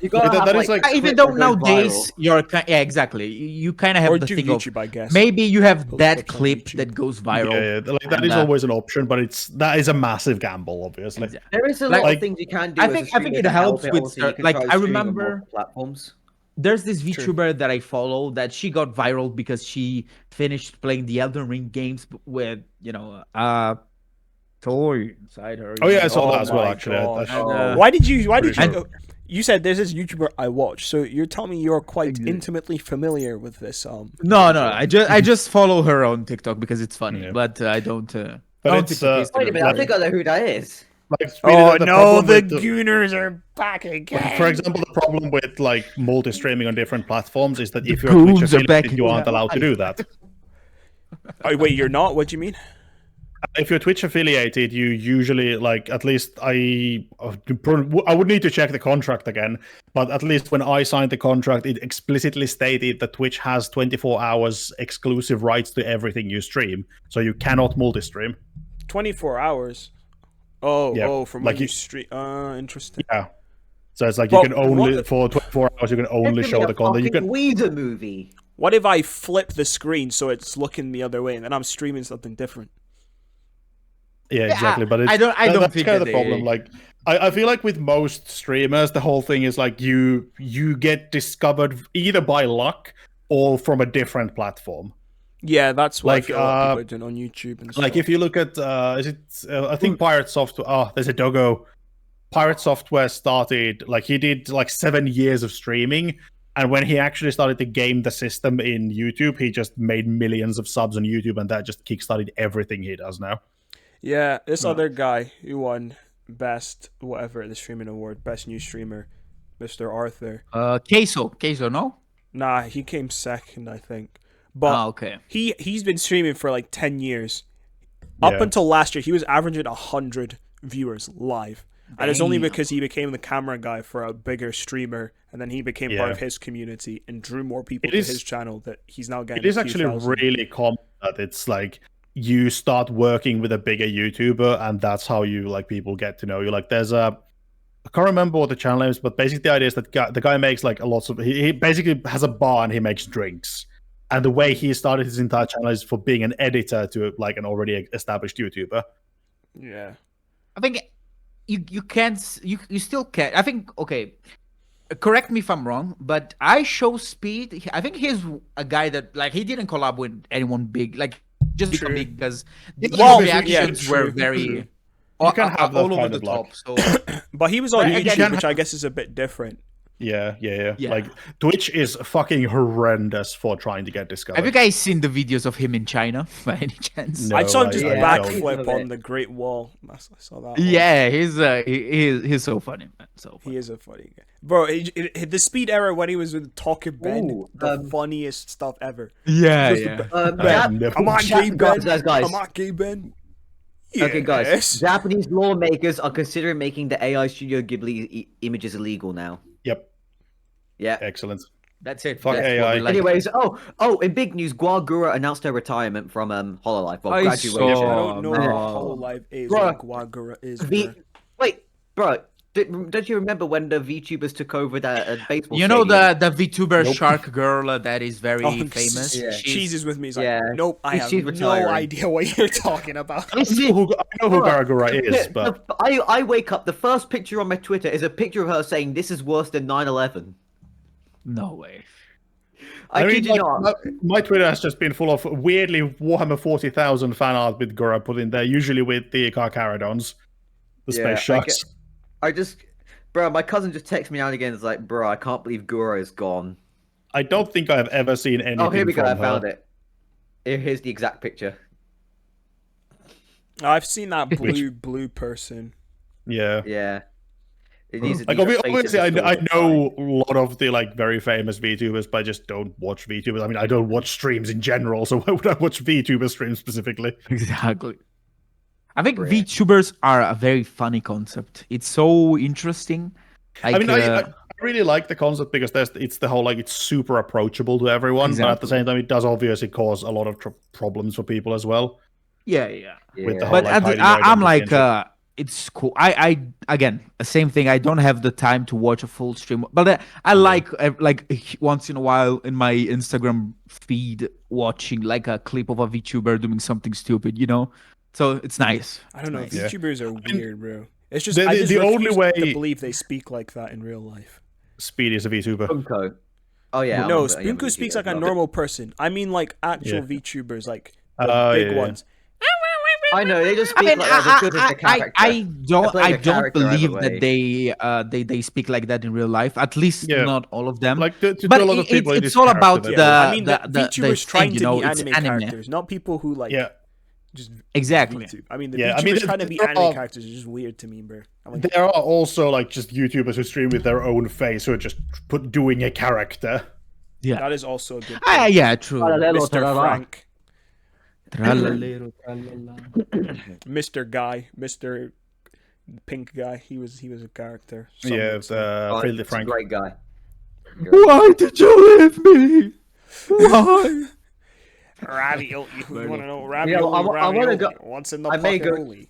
You gotta that have, is like- Even clips though that go nowadays viral. you're exactly, you kind of have Or the do thing YouTube, I of guess. maybe you have Post that clips on clip YouTube. that goes viral. Yeah, like that And, is always an option, but that is a massive gamble, obviously. Yeah. There is a Like- lot of things you can do. I as a think streamer it to help helps it. with Also, you can like try I streaming on remember multiple platforms. there's this VTuber that I follow that she got viral because she finished playing the Elden Ring games with, toy inside her. Oh you yeah, I know? saw Oh that as well. my Actually, God. And, Why did you? Pretty sure. You said there's this YouTuber I watch, so you're telling me you're quite intimately familiar with this. no, I just follow her on TikTok because it's funny, Yeah. but I don't. I But don't it's, TikTok, Wait a Instagram. minute, I think I know who that is. like, Oh no, problem the with Gooners are back again. For example, the problem with like multi-streaming on different platforms is that if you're goons Twitch are back affiliated, you aren't again. allowed to do that. Oh, wait, you're not? What do you mean? If you're Twitch affiliated, you usually like at least I would need to check the contract again, but at least when I signed the contract, it explicitly stated that Twitch has 24 hours exclusive rights to everything you stream, so you cannot multi-stream. 24 hours. Oh, Yeah, from like when you you- stream. Interesting. Yeah. So it's like Well, you can only what- for 24 hours you can only It's show gonna the be a content. You fucking can Weezer movie. What if I flip the screen so it's looking the other way, and then I'm streaming something different? Yeah, exactly. But I don't that's think kind of that the problem. they- Like, I feel like with most streamers, the whole thing is like you get discovered either by luck or from a different platform. Yeah, that's what Like, I feel like people are doing on YouTube and stuff. Like if you look at, I think Pirate Software. Oh, there's a doggo. Pirate Software started like he did like 7 years of streaming, and when he actually started to game the system in YouTube, he just made millions of subs on YouTube, and that just kickstarted everything he does now. Yeah, this other guy who won best whatever at the streaming award, best new streamer, Mr. Arthur. Queso, no? Nah, he came second, I think. But Okay. he's been streaming for like 10 years. Up Yeah. until last year, he was averaging 100 viewers live. And it's only Damn. because he became the camera guy for a bigger streamer, and then he became part Yeah. of his community and drew more people It to is- his channel that he's now getting. It is a actually few thousand. really common that it's like you start working with a bigger YouTuber, and that's how you like people get to know you. Like there's a I can't remember what the channel is, but basically the idea is that the guy makes like a lots of he basically has a bar and he makes drinks. And the way he started his entire channel is for being an editor to like an already established YouTuber. Yeah. I think you can't you still can. I think okay. Correct me if I'm wrong, but I Show Speed. I think he's a guy that like he didn't collab with anyone big, like just True. big because the Well, reactions yeah, were true. very You can have that all over kind the of luck. top. So But he was on But YouTube, again- which I guess is a bit different. Yeah. Yeah. Like Twitch is fucking horrendous for trying to get discovered. have you guys seen the videos of him in China by any chance? No, I saw him just I backflip don't. on the Great Wall. I saw that. one. Yeah, he's so funny, man. So funny. He is a funny guy. Bro, the speed era when he was with Talking Ben, Ooh, the funniest stuff ever. Yeah, Just yeah. I've never Come on, watched Gay Ben. guys. Come on, Gay Ben. Okay, guys. Yes. Japanese lawmakers are considering making the AI Studio Ghibli images illegal now. Yep, Yeah. excellent. That's it. Fuck That's AI. what we like. Anyways, in big news, Guagura announced her retirement from Hololive. Well, I graduation. I saw- don't know Oh, what no. Hololive is Bruh. or Guagura is. V- bruh. Wait, bro, don't you remember when the VTubers took over that baseball? You know stadium? the VTuber Nope. Shark Girl that is very Oh, famous. Yeah. Cheese is with me. He's like, Yeah. nope, I have She's no retiring. idea what you're talking about. I know who Garagura is, but I wake up. The first picture on my Twitter is a picture of her saying, "This is worse than 9/11." No way. I kid you like, not. my Twitter has just been full of weirdly Warhammer 40,000 fan art with Gura put in there, usually with the Carcharodons, the Yeah, space sharks. Bro, my cousin just texts me out again. It's like, bro, I can't believe Gura is gone. I don't think I have ever seen anything. Oh, here we go. from I found her. it. Here's the exact picture. I've seen that blue person. Yeah. Yeah. It needs, Like obviously, I know a lot of the like very famous VTubers, but I just don't watch VTubers. I mean, I don't watch streams in general, so why would I watch VTuber streams specifically? Exactly. I think Brilliant. VTubers are a very funny concept. It's so interesting. Like, I mean, I really like the concept because it's the whole like it's super approachable to everyone, but at the Exactly. same time, it does obviously cause a lot of problems for people as well. yeah. with the Yeah. whole- But like, at the, hiding your I'm identity like, and shit. it's cool. I again, the same thing. I don't have the time to watch a full stream, but I like once in a while in my Instagram feed watching like a clip of a VTuber doing something stupid, you know. So it's nice. I don't know. Nice. Yeah. VTubers are weird, bro. It's just The- I the- just the only refuse way- to believe they speak like that in real life. Speed is a VTuber. Funko. Oh yeah. I No, remember- I remember Spoonku speaks like a as well. normal person. I mean, like actual Yeah. VTubers, like the Oh, big yeah. ones. I know they just I speak mean, like as good as the character. I don't, playing I a don't character either believe way. that they speak like that in real life. At least Yeah. not all of them. Like to But a lot of people, it's all about the the. I mean, the the VTubers thing, trying you to know, be it's anime characters, not people who like yeah. just Exactly. VTube. I mean, the Yeah, I VTubers mean, trying to be there anime are- characters is just weird to me, bro. I'm like, There are also like just YouTubers who stream with their own face who are just doing a character. Yeah. that is also a good. Ah, thing. yeah, true. Tra-la-la-la, Mr. tra-la-la. Frank, Tralalero, tralala. Mr. Guy, Mr. Pink Guy. He was a character. Some Yeah, would say. Oh, Filthy he's a Frank. great guy. Why did you leave me? Why? Ravioli. You want to know Yeah, ravioli? I wanna ravioli. go- What's in the I may go- pocket?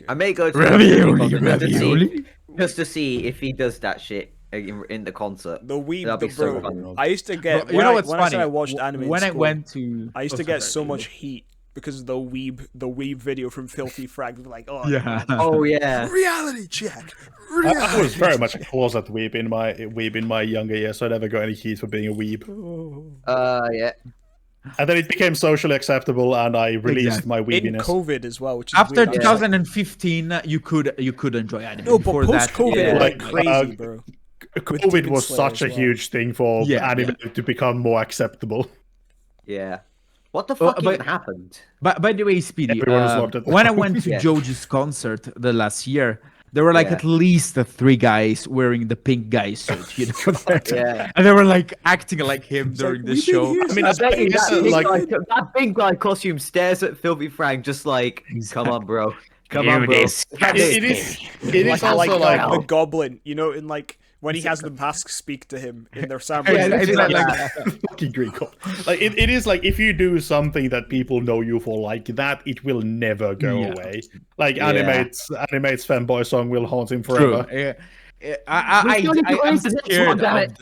I may go to Ravioli, just to see- ravioli. just to see if he does that shit in the concert. The weeb, That'd the be so bro. fun. I used to get. Bro, you when know I- what's when funny? I said I watched anime in when I school, went to, I used to oh, get sorry, so much heat because of the weeb video from Filthy Frank. Like, oh, Yeah. Oh yeah. reality check. I was very much a closet weeb in my younger years, so I never got any heat for being a weeb. Yeah. And then it became socially acceptable, and I released Exactly. my In weebiness. COVID as well, which is After weird. I was like, 2015, you could enjoy anime. no, but Before that, post COVID, yeah. it went Like, crazy, bro. COVID Demon was Slayer such a as well. huge thing for Yeah, anime to become more acceptable. Yeah. What the fuck but- even happened? But by the way, Speedy, Everyone was locked at when I home. went to Yeah. Joji's concert the last year, there were like Yeah. at least three guys wearing the pink guy suit, you know, Yeah. and they were like acting like him during the "We've been show. here I mean, I I bet you guess, that big, like, guy, that big guy costume stares at Filthy Frank just like, come on, bro. Come on, Do bro. this. it is I like also like the goblin, you know, in like when he has the mask speak to him in their sound. Yeah, it's it's like like- that. fucking Greek god. Like it is like if you do something that people know you for like that, it will never go Yeah. away. Like Yeah. animate's fanboy song will haunt him True. forever. Yeah. We're I'm gonna do I'm it the next scared one, damn of it.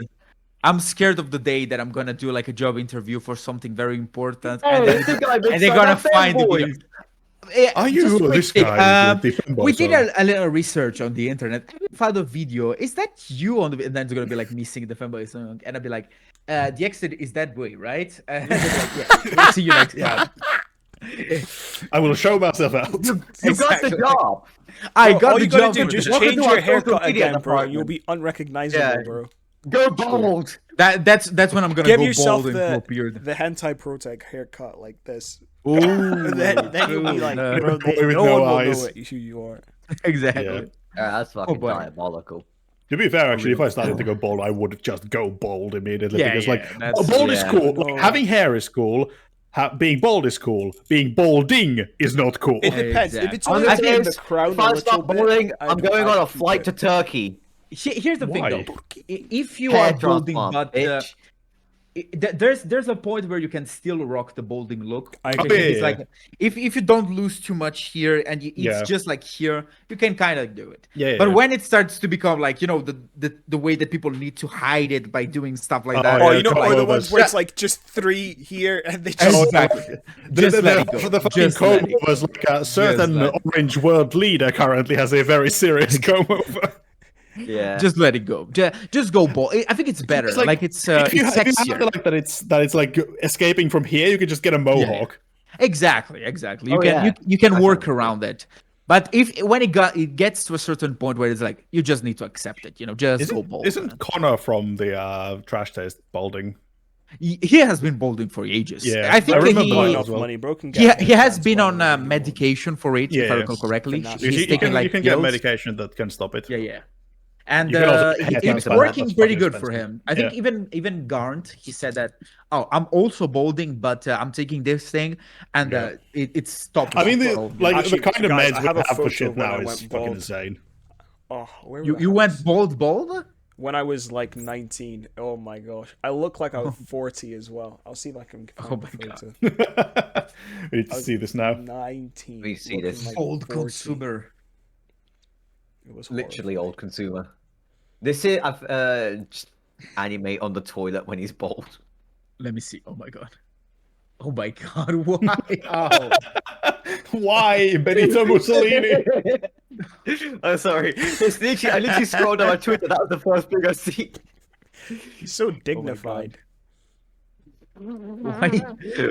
I'm scared of the day that I'm gonna do like a job interview for something very important, Hey, and, this then, guy makes and they're like gonna a find the fanboy. video. Yeah, Are you just quick this thing, guy with the fanboy we did song? a little research on the internet. We found a video. Is that you on the? And then it's gonna be like me singing the fanboy song, and I'll be like, "The exit is that way, right?" And they'll be like, yeah. We'll see you next time. I will show myself out. You got the Exactly. job. I Bro, got all the you gotta job. do for just this. Welcome change to our your haircut social media again, bro, and you'll department. be unrecognizable, Yeah. bro. Go bold. That's when I'm gonna Give go yourself bald and grow a beard. the hentai protag haircut like this. Ooh, Then you'll be like, no. bro, Boy with no no one will eyes. know who you are. exactly. Yeah. That's fucking boy. diabolical. To be fair, actually, if I started to go bald, I would just go bald immediately Yeah, because, yeah, like, that's- bald is yeah. cool. No. Like, having hair is cool. Being bald is cool. Being balding is not cool. It depends. If it's only Honestly, in the crown if a I little start bit, balding, I'd- I'm going on I'd a keep flight it. to Turkey. Here's the thing, Why? though. If you Hair are balding, transplant, but bitch. there's a point where you can still rock the balding look. I think agree. it's yeah. like if you don't lose too much here and it's Yeah. just like here, you can kind of do it. Yeah, But yeah. when it starts to become like the way that people need to hide it by doing stuff like Oh, that. Oh, yeah, you know, come or the over. ones where it's like just 3 here and they just. Exactly. Just let it go. The fucking Just let comb it go. was like a certain let it orange world leader currently has a very serious comb over. Yeah. Just let it go. Just go bald. I think it's better. It's Like, like, it's if you it's have sexier. like that it's like escaping from here, you can just get a mohawk. Exactly. You Oh, can yeah. you can work Definitely. around it. But when it gets to a certain point where it's like you just need to accept it, just go bald. Isn't Connor from the Trash Taste balding? He has been balding for ages. Yeah, I think I remember Not that he as enough well. money, bro. Can he, get he has hair been on transplant. medication for it, if I Yeah. recall correctly. Can He's You taking can, like you can get pills. medication that can stop it. Yeah. And You can also it- get it's transplant, working that's pretty fucking good for expensive. him. I think Yeah. even Garnt, he said that, oh, I'm also balding, but I'm taking this thing, and Yeah. it stopped. I mean, Actually, the kind of guys, meds I we have a have for photo shit of when now I is went fucking bald. insane. Oh, where you was you I? went bald? When I was like 19. Oh my gosh. I look like I was 40 as well. I'll see if I can find Oh the my God. photo. We need to see this now. 19. We see looking this. like Old 40. consumer. It was Literally old consumer. This is just anime on the toilet when he's bald. Let me see. Oh my god. Oh my god. Why? Oh. Why Benito Mussolini? I'm sorry. I literally scrolled on my Twitter. That was the first thing I see. He's so dignified. Why?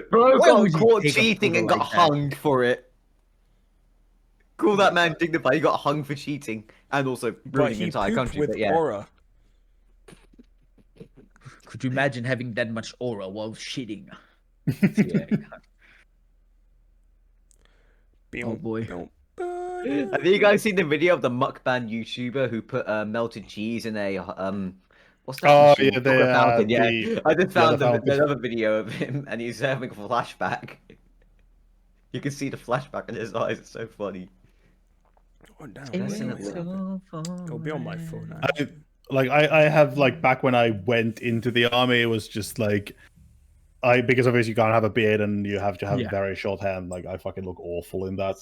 Bro Why got would you caught take a cheating photo and got like that? hung for it. Call that man dignified. He got hung for cheating and also But ruining the he entire pooped country. with But yeah, aura. Could you imagine having that much aura while shitting? Yeah. Oh boy. have you guys seen the video of the mukbang YouTuber who put melted cheese in a what's that? Oh, machine? yeah, Chocolate fountain. Yeah, I just found the fountain. another video of him, and he's having a flashback. You can see the flashback in his eyes. It's so funny. Oh, damn. That's in Wait, it. It'll be on my phone. I have like back when I went into the army, it was just like because obviously you can't have a beard and you have to have Yeah. very short hair. And, like I fucking look awful in that.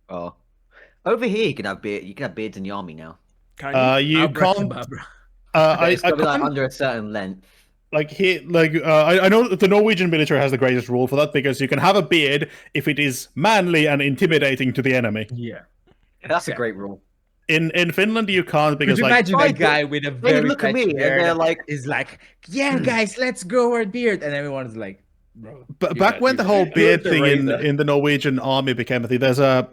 Oh, over here you can have beard. You can have beards in the army now. Can you? You can't. Abracadabra. But it's I gotta be like can't. under a certain length. Like here, I know that the Norwegian military has the greatest rule for that because you can have a beard if it is manly and intimidating to the enemy. Yeah. That's a Yeah. great rule. In Finland, you can't Could because you like imagine I a guy with a They very look at me patchy and beard they're like, is like, yeah, guys, let's grow our beard, and everyone's like, bro. But you back got- when you the got- whole you beard got thing razor. in the Norwegian army became a thing, there's a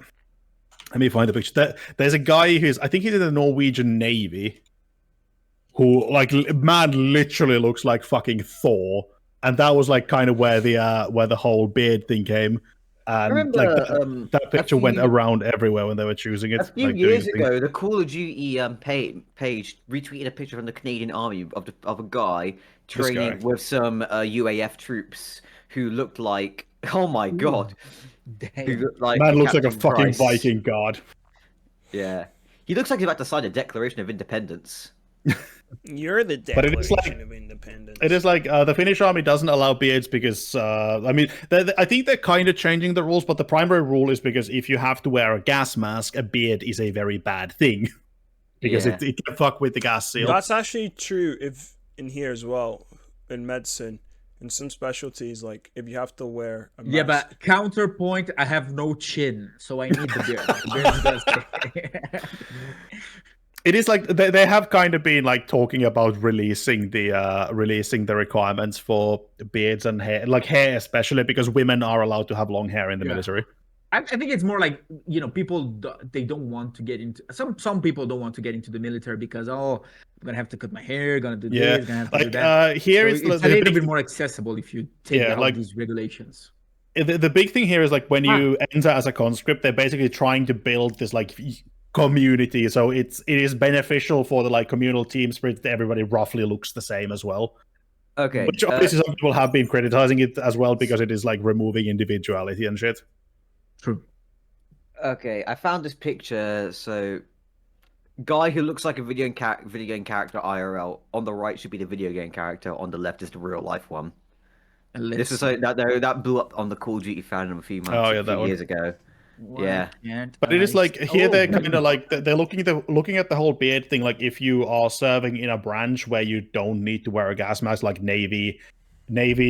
let me find the picture. There's a guy who's I think he's in the Norwegian Navy, who like man literally looks like fucking Thor, and that was like kind of where the whole beard thing came. I And remember like that a picture went few- around everywhere when they were choosing it. A few like, doing years the thing. ago, the Call of Duty page retweeted a picture from the Canadian Army of a guy training guy. with some UAF troops who looked like, oh my god, who Damn. looked like Man looks like a Captain fucking Price. Viking god. Yeah, he looks like he's about to sign a Declaration of Independence. You're the But it is Declaration like- of Independence. It is like the Finnish army doesn't allow beards because I mean I think they're kind of changing the rules, but the primary rule is because if you have to wear a gas mask, a beard is a very bad thing because Yeah. it can fuck with the gas seal. That's actually true if in here as well, in medicine. In some specialties, like if you have to wear a mask. Yeah, but counterpoint, I have no chin, so I need the beard. The beard does stay. It is like they have kind of been like talking about releasing the requirements for beards and hair, like hair especially because women are allowed to have long hair in the Yeah. military. I think it's more like, you know, they don't want to get into some people don't want to get into the military because I'm gonna have to cut my hair, gonna do Yeah, this, gonna have to do like that. here So is it's the a little big bit more accessible if you take Yeah, out like- these regulations. the big thing here is like when you enter as a conscript, they're basically trying to build this like community, so it is beneficial for the like communal team spirit that everybody roughly looks the same as well. Okay, Which obviously some people have been criticizing it as well because it is like removing individuality and shit. True. okay, I found this picture. So, guy who looks like a video game character IRL. On the right should be the video game character. On the left is the real life one. This is like that blew up on the Call of Duty fandom a few months, Oh, yeah, a that few one. years ago. Yeah. But it is like here they're Oh, kind of like they're looking at the whole beard thing. Like if you are serving in a branch where you don't need to wear a gas mask, like Navy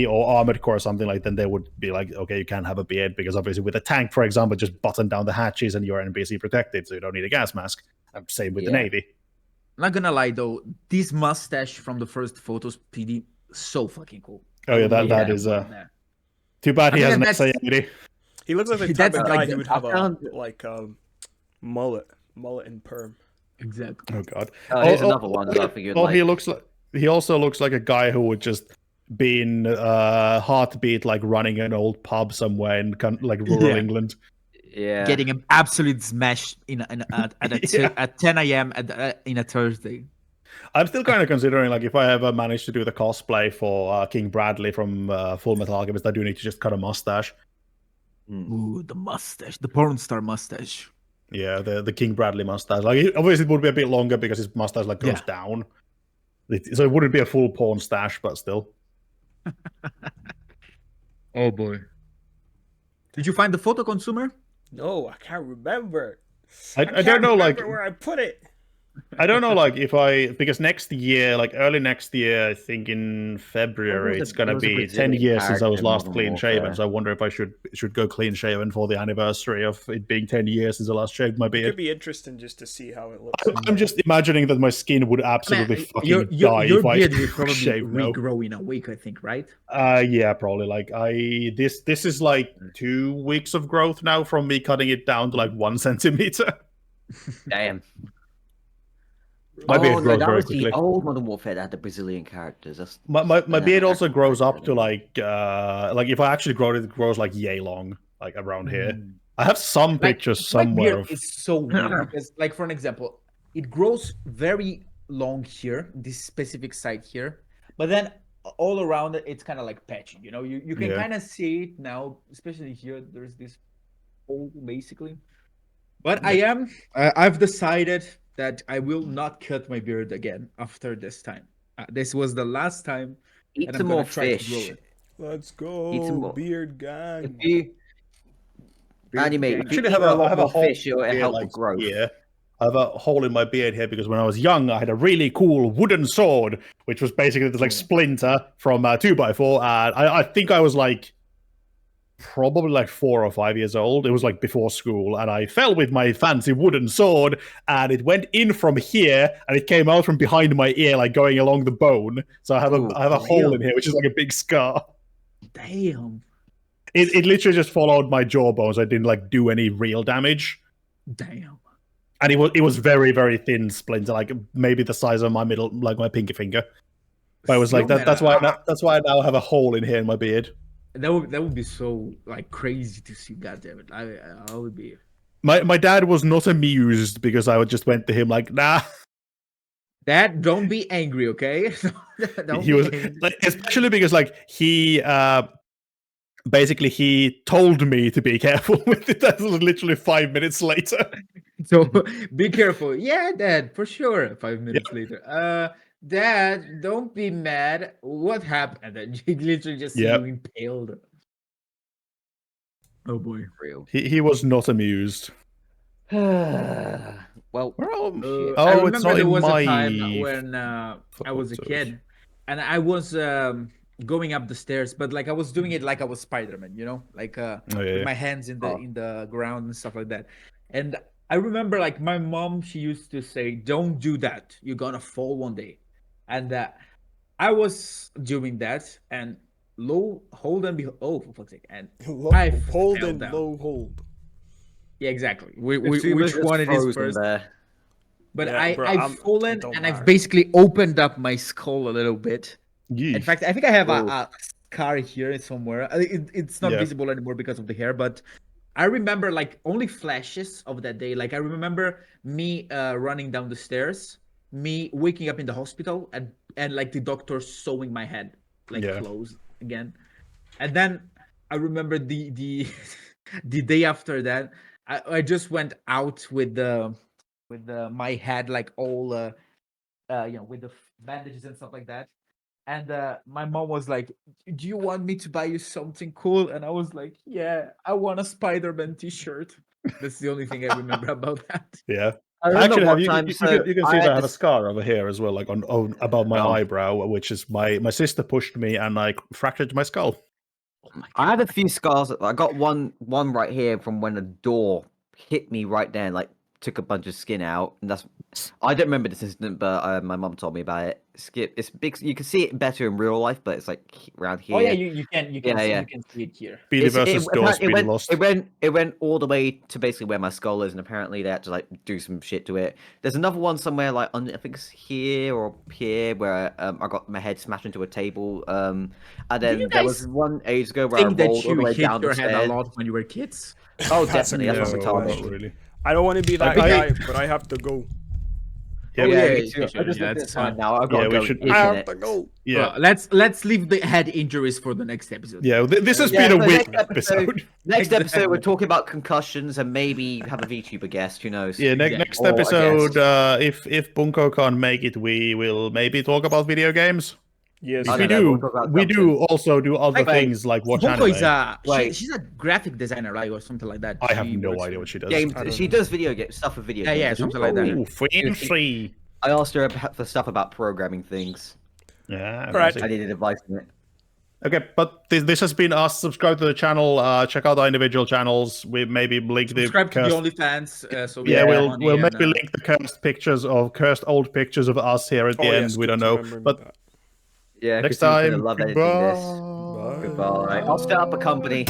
or Armored Corps or something like, then they would be like, okay, you can't have a beard because obviously with a tank, for example, just button down the hatches and you're NBC protected, so you don't need a gas mask. Same with the Yeah. Navy. Not gonna lie though, this mustache from the first photos, PD, so fucking cool. Oh yeah, that Yeah, is yeah. too bad he I has mean, an that's- SA80. He looks like the type That's of like guy the- who would have I found- mullet and perm. Exactly. Oh god. Here's another one that I figured. He looks like he also looks like a guy who would just be in heartbeat, like running an old pub somewhere in like rural Yeah. England. yeah. Getting an absolute smash at 10 a.m. in a Thursday. I'm still kind of considering, like, if I ever manage to do the cosplay for King Bradley from Full Metal Alchemist, I do need to just cut a mustache. Ooh, the mustache, the porn star mustache. Yeah, the King Bradley mustache. Like, obviously, it would be a bit longer because his mustache like goes Yeah. down, so it wouldn't be a full porn stash, but still. Oh boy. Did you find the photo, consumer? No, I can't remember. I can't don't know, like, remember where I put it. I don't know, like because next year, like early next year, I think in February, it's gonna be 10 years since I was last clean shaven. So I wonder if I should go clean shaven for the anniversary of it being 10 years since I last shaved my It could beard. be interesting just to see how it looks. I'm just imagining that my skin would absolutely fucking die your if I beard will probably shaved now. regrow in a week, I think, right? Yeah, probably. Like this is like 2 weeks of growth now from me cutting it down to like 1 centimeter. Damn. My beard grows that very was quickly. the old Modern Warfare that had the Brazilian characters. That's My beard also grows up to like if I actually grow it, it grows like yay long, like around here. Mm. I have some Like, pictures my somewhere beard of is so weird because, like, for an example, it grows very long here, this specific side here, but then all around it, it's kind of like patchy. You know, you can Yeah. kind of see it now, especially here. There's this hole basically. But I've decided that I will not cut my beard again after this time. This was the last time. eat and some I'm gonna more try to grow fish. it. Let's Eat go, some more. beard If gang. you Anime, if you Actually, eat I have a more hole fish, it'll beard, help like, with growth. here. I have a hole in my beard here because when I was young, I had a really cool wooden sword, which was basically this like splinter from 2x4. And I think I was like probably like 4 or 5 years old. It was like before school, and I fell with my fancy wooden sword, and it went in from here, and it came out from behind my ear, like going along the bone. So I have Ooh, I have a hole in damn. here, which is like a big scar. Damn. It literally just followed my jawbones. I didn't like do any real damage. Damn. And it was very, very thin splinter, like maybe the size of my middle, like my pinky finger. But I was like, Still, man, that's why I now have a hole in here in my beard. that would be so like crazy to see. God damn it! I would be. My dad was not amused because I just went to him like, nah. Dad, don't be angry, okay? Don't He be was angry. like, especially because like he basically he told me to be careful with it. That was literally 5 minutes later. So be careful. Yeah, Dad, for sure. 5 minutes later. Dad, don't be mad. What happened? And then he literally just see Yep. you impaled. Oh boy. Real. He was not amused. Well, Oh, I it's remember not there in was my a time when I was a photos. kid, and I was going up the stairs, but like I was doing it like I was Spider-Man, you know, like Oh, with yeah. my hands in the Oh. in the ground and stuff like that. And I remember like my mom, she used to say, "Don't do that. You're gonna fall one day." And I was doing that, and hold and behold, oh for fuck's sake, and Low, I hold fell and down. low hold. yeah, exactly. Mitsuba's Which just one it is frozen first? there. But Yeah, bro, I've it fallen don't and I've matter. basically opened up my skull a little bit. In Yeesh. fact, I think I have Ooh. a scar here somewhere. It's not Yeah. visible anymore because of the hair, but I remember like only flashes of that day. Like I remember me running down the stairs, me waking up in the hospital, and like the doctor sewing my head like Yeah. closed again. And then I remember the the day after that, I just went out with my head like all with the bandages and stuff like that. And my mom was like, "Do you want me to buy you something cool?" And I was like, "Yeah, I want a Spider-Man T-shirt." That's the only thing I remember about that. Yeah. I remember Actually, one you, time. you, So you can see I that had I have a this- scar over here as well, like on above my Oh. eyebrow, which is my sister pushed me and I fractured my skull. I have a few scars. I got one right here from when a door hit me right there, and like took a bunch of skin out. And that's I don't remember this incident, but my mum told me about it. It's big. You can see it better in real life, but it's like around here. Oh yeah, you can Yeah, see, yeah. you can see it here. Speedy It's- versus door, apparently Speedy lost. It went all the way to basically where my skull is, and apparently they had to like do some shit to it. There's another one somewhere like on I think it's here or here where I got my head smashed into a table. And then you there was guys one age ago where I Think that rolled all the you way hit down your the head a stairs. lot when you were kids? Oh, That's definitely. That's no, what told not me. really. I don't want to be that I- guy, but I have to go. Yeah, Oh, we- yeah, yeah, me too. you I should, just yeah, looked at that's the time fine. now. I've got Yeah, to we go. should- I Isn't have it? to go. yeah, Well, let's leave the head injuries for the next episode. yeah. This has Yeah, been a so weird next episode. Next episode, Exactly. we're talking about concussions and maybe have a VTuber guest. Who knows? Yeah, Exactly. next Or a episode, guest. if Bunko can't make it, we will maybe talk about video games. Yes. I We don't know, we'll do. talk about We something. do also do other Like, things like watch Honko is anime. Wait. she's a graphic designer, right, or something like that. I have She no works idea for- what she does. Game. I don't She know. does video game stuff for video games. Yeah, That's something what like she that. Ooh, free. I asked her about, for stuff about programming things. Yeah. Right. I needed advice on it. Okay, but this has been us. Subscribe to the channel. Check out our individual channels. We maybe link the Subscribe to the cursed. OnlyFans. So we Yeah, get we'll money we'll and, maybe link the cursed old pictures of us here at the Oh, end. yes, We good don't to know, remember but that. Yeah, next Christina's gonna time. love editing this. Bye. Goodbye. I'll set up a company.